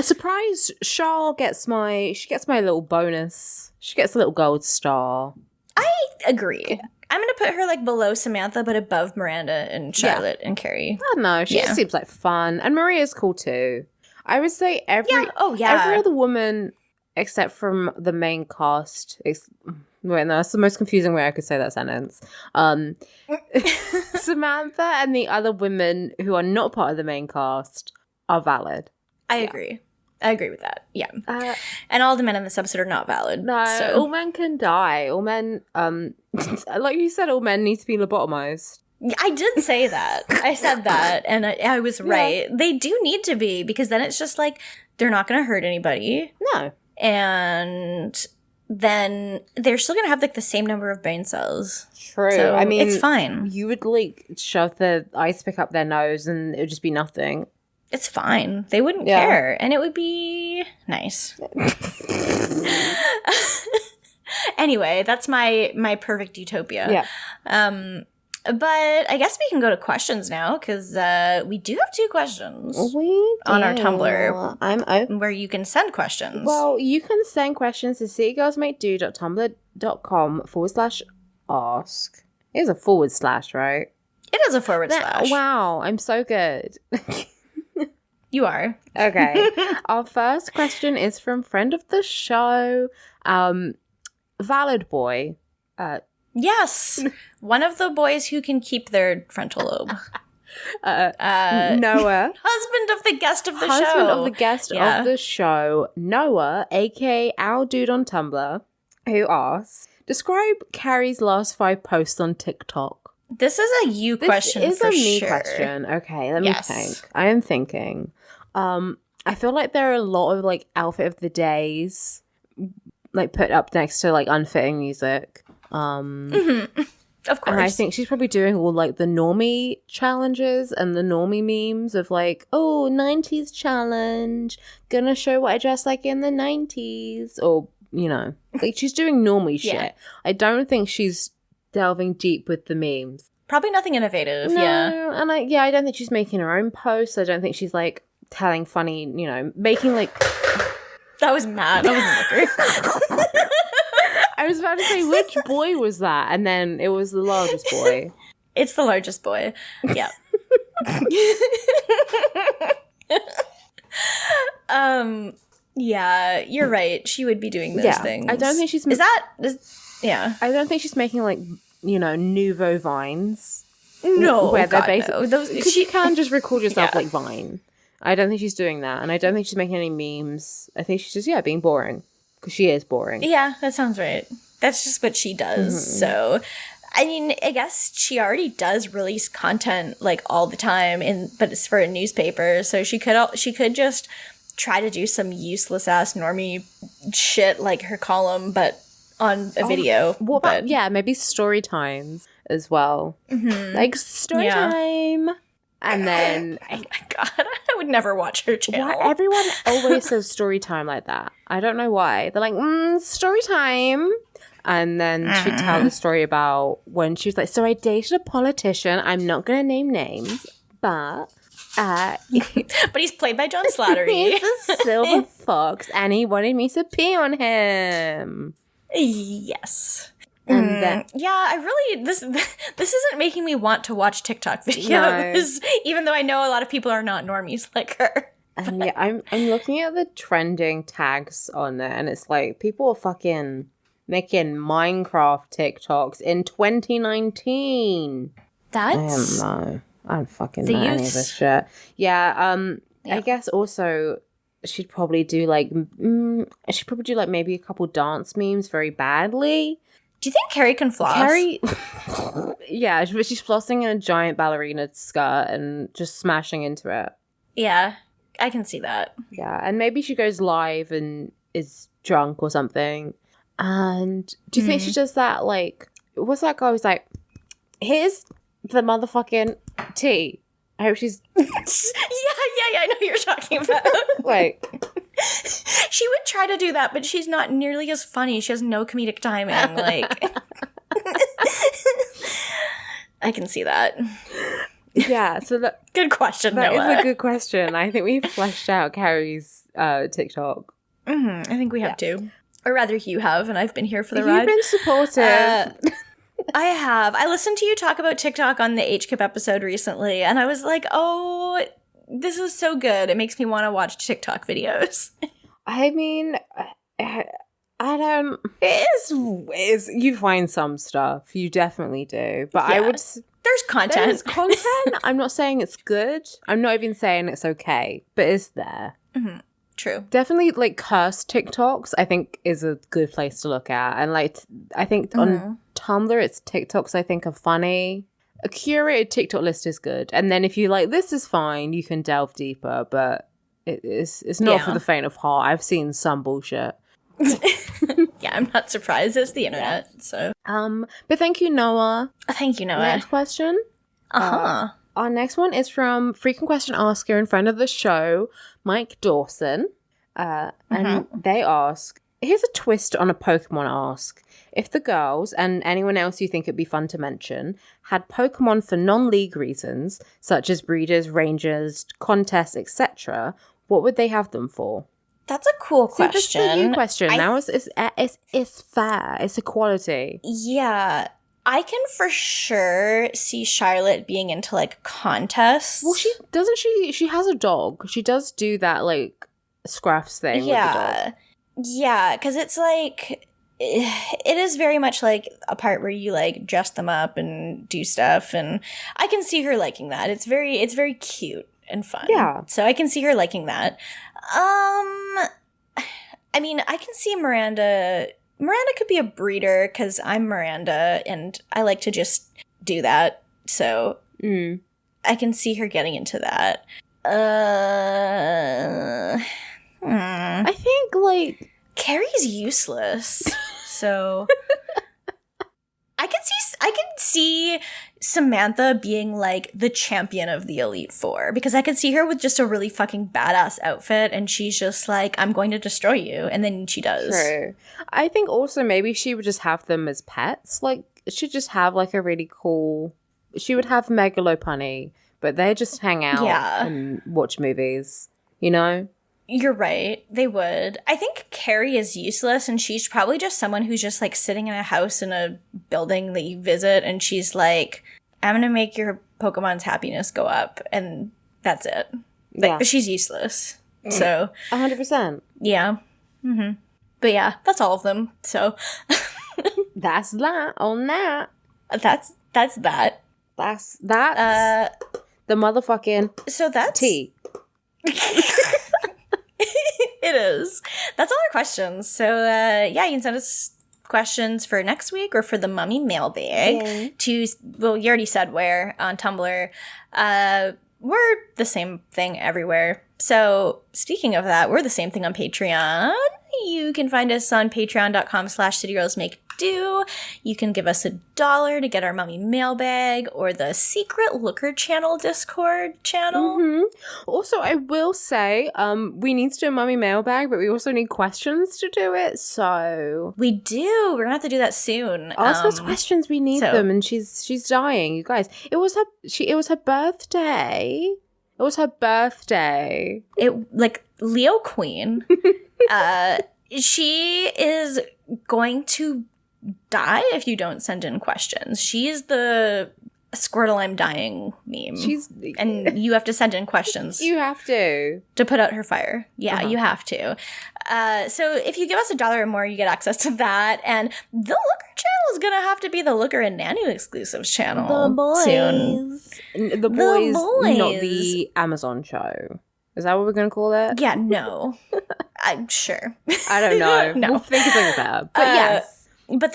surprise, Charlotte gets my little bonus. She gets a little gold star. I agree. I'm going to put her, like, below Samantha, but above Miranda and Charlotte and Carrie. I don't know. She just seems like fun. And Maria's cool, too. I would say every other woman, except from the main cast, wait, no, that's the most confusing way I could say that sentence. Samantha and the other women who are not part of the main cast are valid. I agree. I agree with that. Yeah. And all the men in this episode are not valid. No, so. All men can die. All men, like you said, all men need to be lobotomized. I did say that. I said that, and I was right. Yeah. They do need to be, because then it's just like, they're not going to hurt anybody. No. And then they're still going to have, like, the same number of brain cells. True. So I mean, it's fine. You would, like, shove the ice pick up their nose and it would just be nothing. It's fine. They wouldn't care, and it would be nice. Anyway, that's my perfect utopia. Yeah. But I guess we can go to questions now, because we do have 2 questions on our Tumblr. I'm open. Where you can send questions. Well, you can send questions to citygirlsmakedo.tumblr.com/ask. It is a / right? It is a / Wow, I'm so good. You are. Okay. Our first question is from friend of the show, Valid Boy. Yes. One of the boys who can keep their frontal lobe. Noah. Husband of the guest of the show. Husband of the guest of the show, Noah, a.k.a. our dude on Tumblr, who asks, describe Carrie's last 5 posts on TikTok. This is a you question for sure. This is a me question. Okay, let me think. I am thinking. I feel like there are a lot of, like, outfit of the days, like, put up next to, like, unfitting music. Of course. And I think she's probably doing all, like, the normie challenges and the normie memes of, like, oh, 90s challenge, gonna show what I dress like in the 90s, or, you know, like, she's doing normie shit. I don't think she's delving deep with the memes. Probably nothing innovative. No, yeah. And I don't think she's making her own posts. I don't think she's, like, telling funny, you know, making, like... That was mad. That was Liquor. I was about to say, which boy was that? And then it was the largest boy. It's the largest boy. Yeah. Yeah, you're right. She would be doing those things. I don't think she's... Yeah. I don't think she's making, like, you know, nouveau vines. No. Where they're basically... No. Because you can just record yourself like Vine. I don't think she's doing that. And I don't think she's making any memes. I think she's just, being boring. Because she is boring. Yeah, that sounds right. That's just what she does. Mm-hmm. So, I mean, I guess she already does release content, like, all the time, but it's for a newspaper. So she could just try to do some useless ass normie shit like her column, but on a video. What about, maybe story times as well. Mm-hmm. Like, story time. And then... Oh my god, I would never watch her channel. Why? Everyone always says story time like that. I don't know why. They're like, story time. And then she'd tell the story about when she was like, so I dated a politician. I'm not going to name names, but... but he's played by John Slattery. He's a silver fox, and he wanted me to pee on him. Yes. And then I really this isn't making me want to watch TikTok videos, even though I know a lot of people are not normies like her. And yeah, I'm looking at the trending tags on there, and it's like people are fucking making Minecraft TikToks in 2019. That's I don't know. I don't fucking the know any of youths. this shit. Yeah. I guess also she'd probably do like maybe a couple dance memes very badly. Do you think Carrie can floss? Carrie, yeah, but she's flossing in a giant ballerina skirt and just smashing into it. Yeah, I can see that. Yeah, and maybe she goes live and is drunk or something. And do you think she does that, like, what's that guy who's like, here's the motherfucking tea. I hope she's... yeah, I know who you're talking about. like... She would try to do that, but she's not nearly as funny. She has no comedic timing. Like, I can see that. Yeah, so Good question, that Noah. is a good question. I think we've fleshed out Carrie's TikTok. I think we have to. Or rather, you have, and I've been here for the You've ride. been supportive. I have. I listened to you talk about TikTok on the HKIP episode recently, and I was like, oh, this is so good. It makes me want to watch TikTok videos. I mean, I don't... It is... You find some stuff. You definitely do. But Yeah. I would... There's content. There's content. I'm not saying it's good. I'm not even saying it's okay. But it's there. True. Definitely, like, cursed TikToks, I think, is a good place to look at. And, like, I think on Tumblr, it's TikToks I think are funny. A curated TikTok list is good. And then if you like, this is fine, you can delve deeper. But it's not for the faint of heart. I've seen some bullshit. Yeah, I'm not surprised. It's the internet, so. But thank you, Noah. Thank you, Noah. Next question. Our next one is from frequent question asker and friend of the show, Mike Dawson. And they ask, here's a twist on a Pokemon ask. If the girls, and anyone else you think it'd be fun to mention, had Pokemon for non-league reasons, such as breeders, rangers, contests, etc., what would they have them for? That's a cool See, this question. is a new question. Now it's fair. It's equality. Yeah. I can for sure see Charlotte being into, like, contests. Well, she has a dog. She does do that, like, scruffs thing with the dog. Yeah, because it's, like, it is very much, like, a part where you, like, dress them up and do stuff, and I can see her liking that. It's very cute and fun. Yeah. So I can see her liking that. I mean, I can see Miranda could be a breeder because I'm Miranda and I like to just do that. So I can see her getting into that. I think, like... Carrie's useless. So I can see Samantha being like the champion of the Elite Four because I could see her with just a really fucking badass outfit and she's just like, I'm going to destroy you. And then she does. True. I think also maybe she would just have them as pets. Like, she'd just have like a really cool... She would have Megalopunny, but they just hang out and watch movies, you know? You're right. They would. I think Carrie is useless and she's probably just someone who's just like sitting in a house in a building that you visit and she's like, I'm going to make your Pokemon's happiness go up. And that's it. Like, she's useless. So 100%. Yeah. But yeah, that's all of them. So that's that on that. That's that. That's the motherfucking so that's tea. It is. That's all our questions. So, yeah, you can send us questions for next week or for the mummy mailbag to, well, you already said where on Tumblr. We're the same thing everywhere. So, speaking of that, we're the same thing on Patreon. You can find us on patreon.com/citygirlsmakedo. You can give us $1 to get our mummy mailbag or the secret Looker channel Discord channel. Also, I will say, we need to do a mummy mailbag, but we also need questions to do it, so... We do. We're gonna have to do that soon. Ask us questions, we need them, and she's dying, you guys. It was her birthday. It was her birthday. Like, Leo Queen, she is going to die if you don't send in questions. She's the Squirtle I'm dying meme. And you have to send in questions. You have to put out her fire. Yeah, you have to. So if you give us $1 or more, you get access to that. And the Looker channel is going to have to be the Looker and Nanu exclusive channel soon. The boys, not the Amazon show. Is that what we're going to call it? Yeah, no. I'm sure. I don't know. No. We'll think of something like that. But yes. But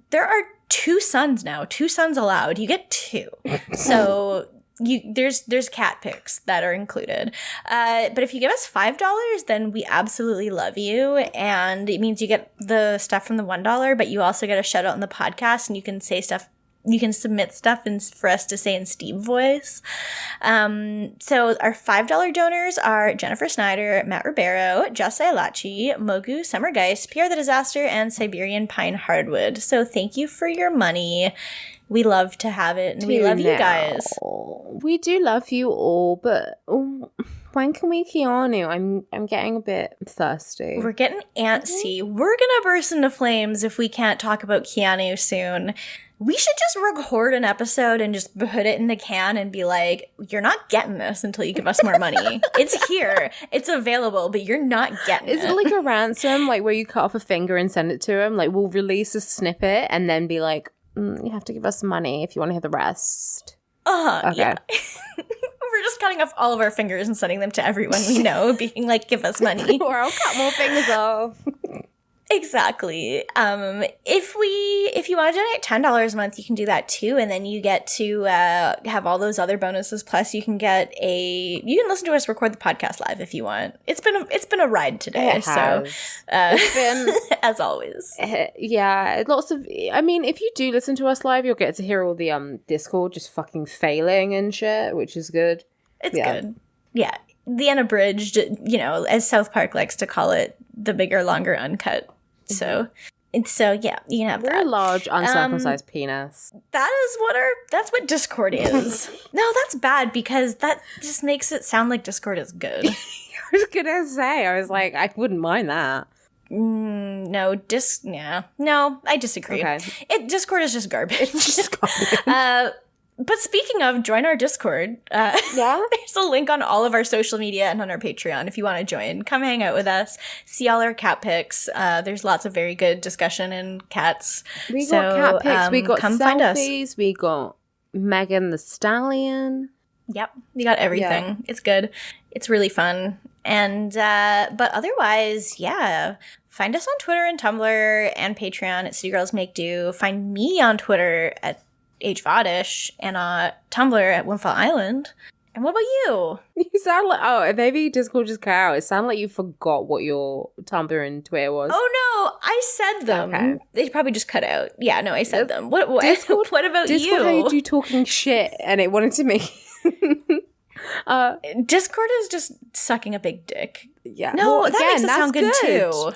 there are 2 sons now. 2 sons allowed. You get 2. So there's cat pics that are included. But if you give us $5, then we absolutely love you. And it means you get the stuff from the $1, but you also get a shout out in the podcast, and you can say stuff. You can submit stuff for us to say in Steve voice. So our $5 donors are Jennifer Snyder, Matt Ribeiro, Jess Ayalachi, Mogu Summergeist, Pierre the Disaster, and Siberian Pine Hardwood. So thank you for your money. We love to have it, and we love you guys. We do love you all, but when can we Keanu? I'm getting a bit thirsty. We're getting antsy. We're gonna burst into flames if we can't talk about Keanu soon. We should just record an episode and just put it in the can and be like, you're not getting this until you give us more money. It's here. It's available, but you're not getting it. Is it like a ransom, like where you cut off a finger and send it to him? Like, we'll release a snippet and then be like, you have to give us money if you want to hear the rest. Okay. Yeah. We're just cutting off all of our fingers and sending them to everyone we know, being like, give us money. Or I'll cut more fingers off. Exactly. If you want to donate $10 a month, you can do that too, and then you get to have all those other bonuses. Plus, you can listen to us record the podcast live if you want. It's been a ride today. It's been as always. Yeah, lots of. I mean, if you do listen to us live, you'll get to hear all the Discord just fucking failing and shit, which is good. It's good. Yeah, the unabridged. As South Park likes to call it, the bigger, longer, uncut. So yeah, you can have that. We're a large, uncircumcised penis. That's what Discord is. No, that's bad because that just makes it sound like Discord is good. I was gonna say, I was like, I wouldn't mind that. No, I disagree. Okay. Discord is just garbage. It's just garbage. But speaking of, join our Discord. There's a link on all of our social media and on our Patreon if you want to join. Come hang out with us. See all our cat pics. There's lots of very good discussion in cats. We got cat pics. We got come selfies. Find us. We got Megan the Stallion. Yep, we got everything. Yeah. It's good. It's really fun. And but otherwise, yeah. Find us on Twitter and Tumblr and Patreon at City Girls Make Do. Find me on Twitter at HVodish and Tumblr at Windfall Island. And what about you? You sound like, maybe Discord just cut out. It sounded like you forgot what your Tumblr and Twitter was. Oh no, I said them. Okay. They probably just cut out. Yeah, no, I said them. What Discord, what about Discord you? Discord you talking shit and it wanted to make Discord is just sucking a big dick. Yeah. No, that makes it sound good too.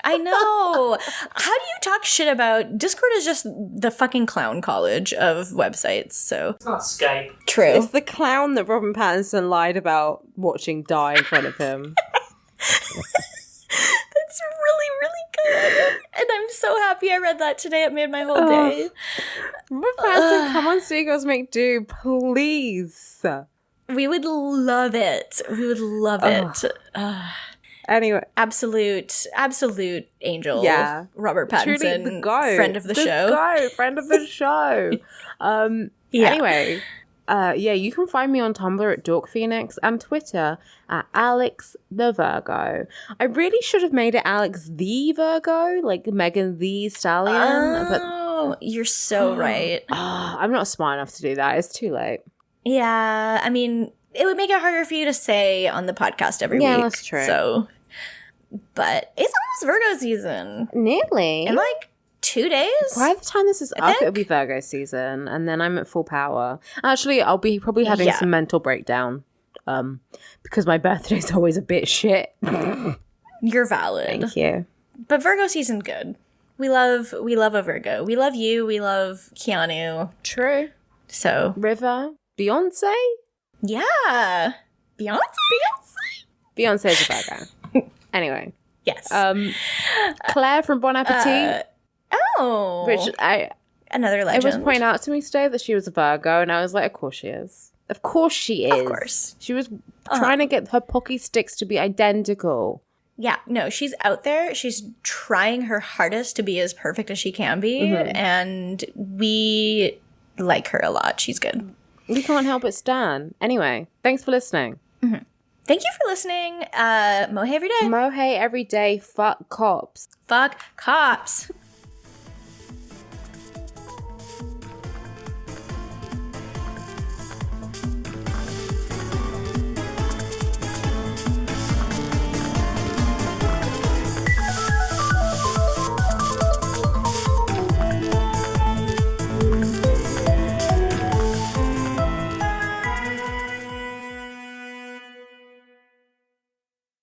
I know. How do you talk shit about Discord? Is just the fucking clown college of websites. So it's not Skype. True. It's the clown that Robin Pattinson lied about watching die in front of him. That's really, really good. And I'm so happy I read that today. It made my whole day. Robin Pattinson, come on, City Girls Make Do, please. We would love it. We would love it. Anyway. Absolute angel. Yeah. Robert Pattinson. Truly the GOAT. Friend of the show. Friend of the show. Yeah. Anyway. You can find me on Tumblr at Dork Phoenix and Twitter at Alex the Virgo. I really should have made it Alex the Virgo, like Megan the Stallion. Oh, you're so right. I'm not smart enough to do that. It's too late. Yeah, I mean, it would make it harder for you to say on the podcast every week. Yeah, that's true. So, but it's almost Virgo season. Nearly. In like 2 days? By the time this is up, it'll be Virgo season, and then I'm at full power. Actually, I'll be probably having some mental breakdown, because my birthday's always a bit shit. You're valid. Thank you. But Virgo season good. We love a Virgo. We love you. We love Keanu. True. So River. Beyonce? Yeah. Beyonce's a Virgo. Anyway. Yes. Claire from Bon Appetit. Oh. Which Another it legend. was pointed out to me today that she was a Virgo, and I was like, of course she is. Of course she is. Of course. She was trying to get her Pocky sticks to be identical. Yeah, no, she's out there. She's trying her hardest to be as perfect as she can be, and we like her a lot. She's good. We can't help but stan. Anyway, thanks for listening. Thank you for listening. Mohe every day. Mohe every day. Fuck cops. Fuck cops.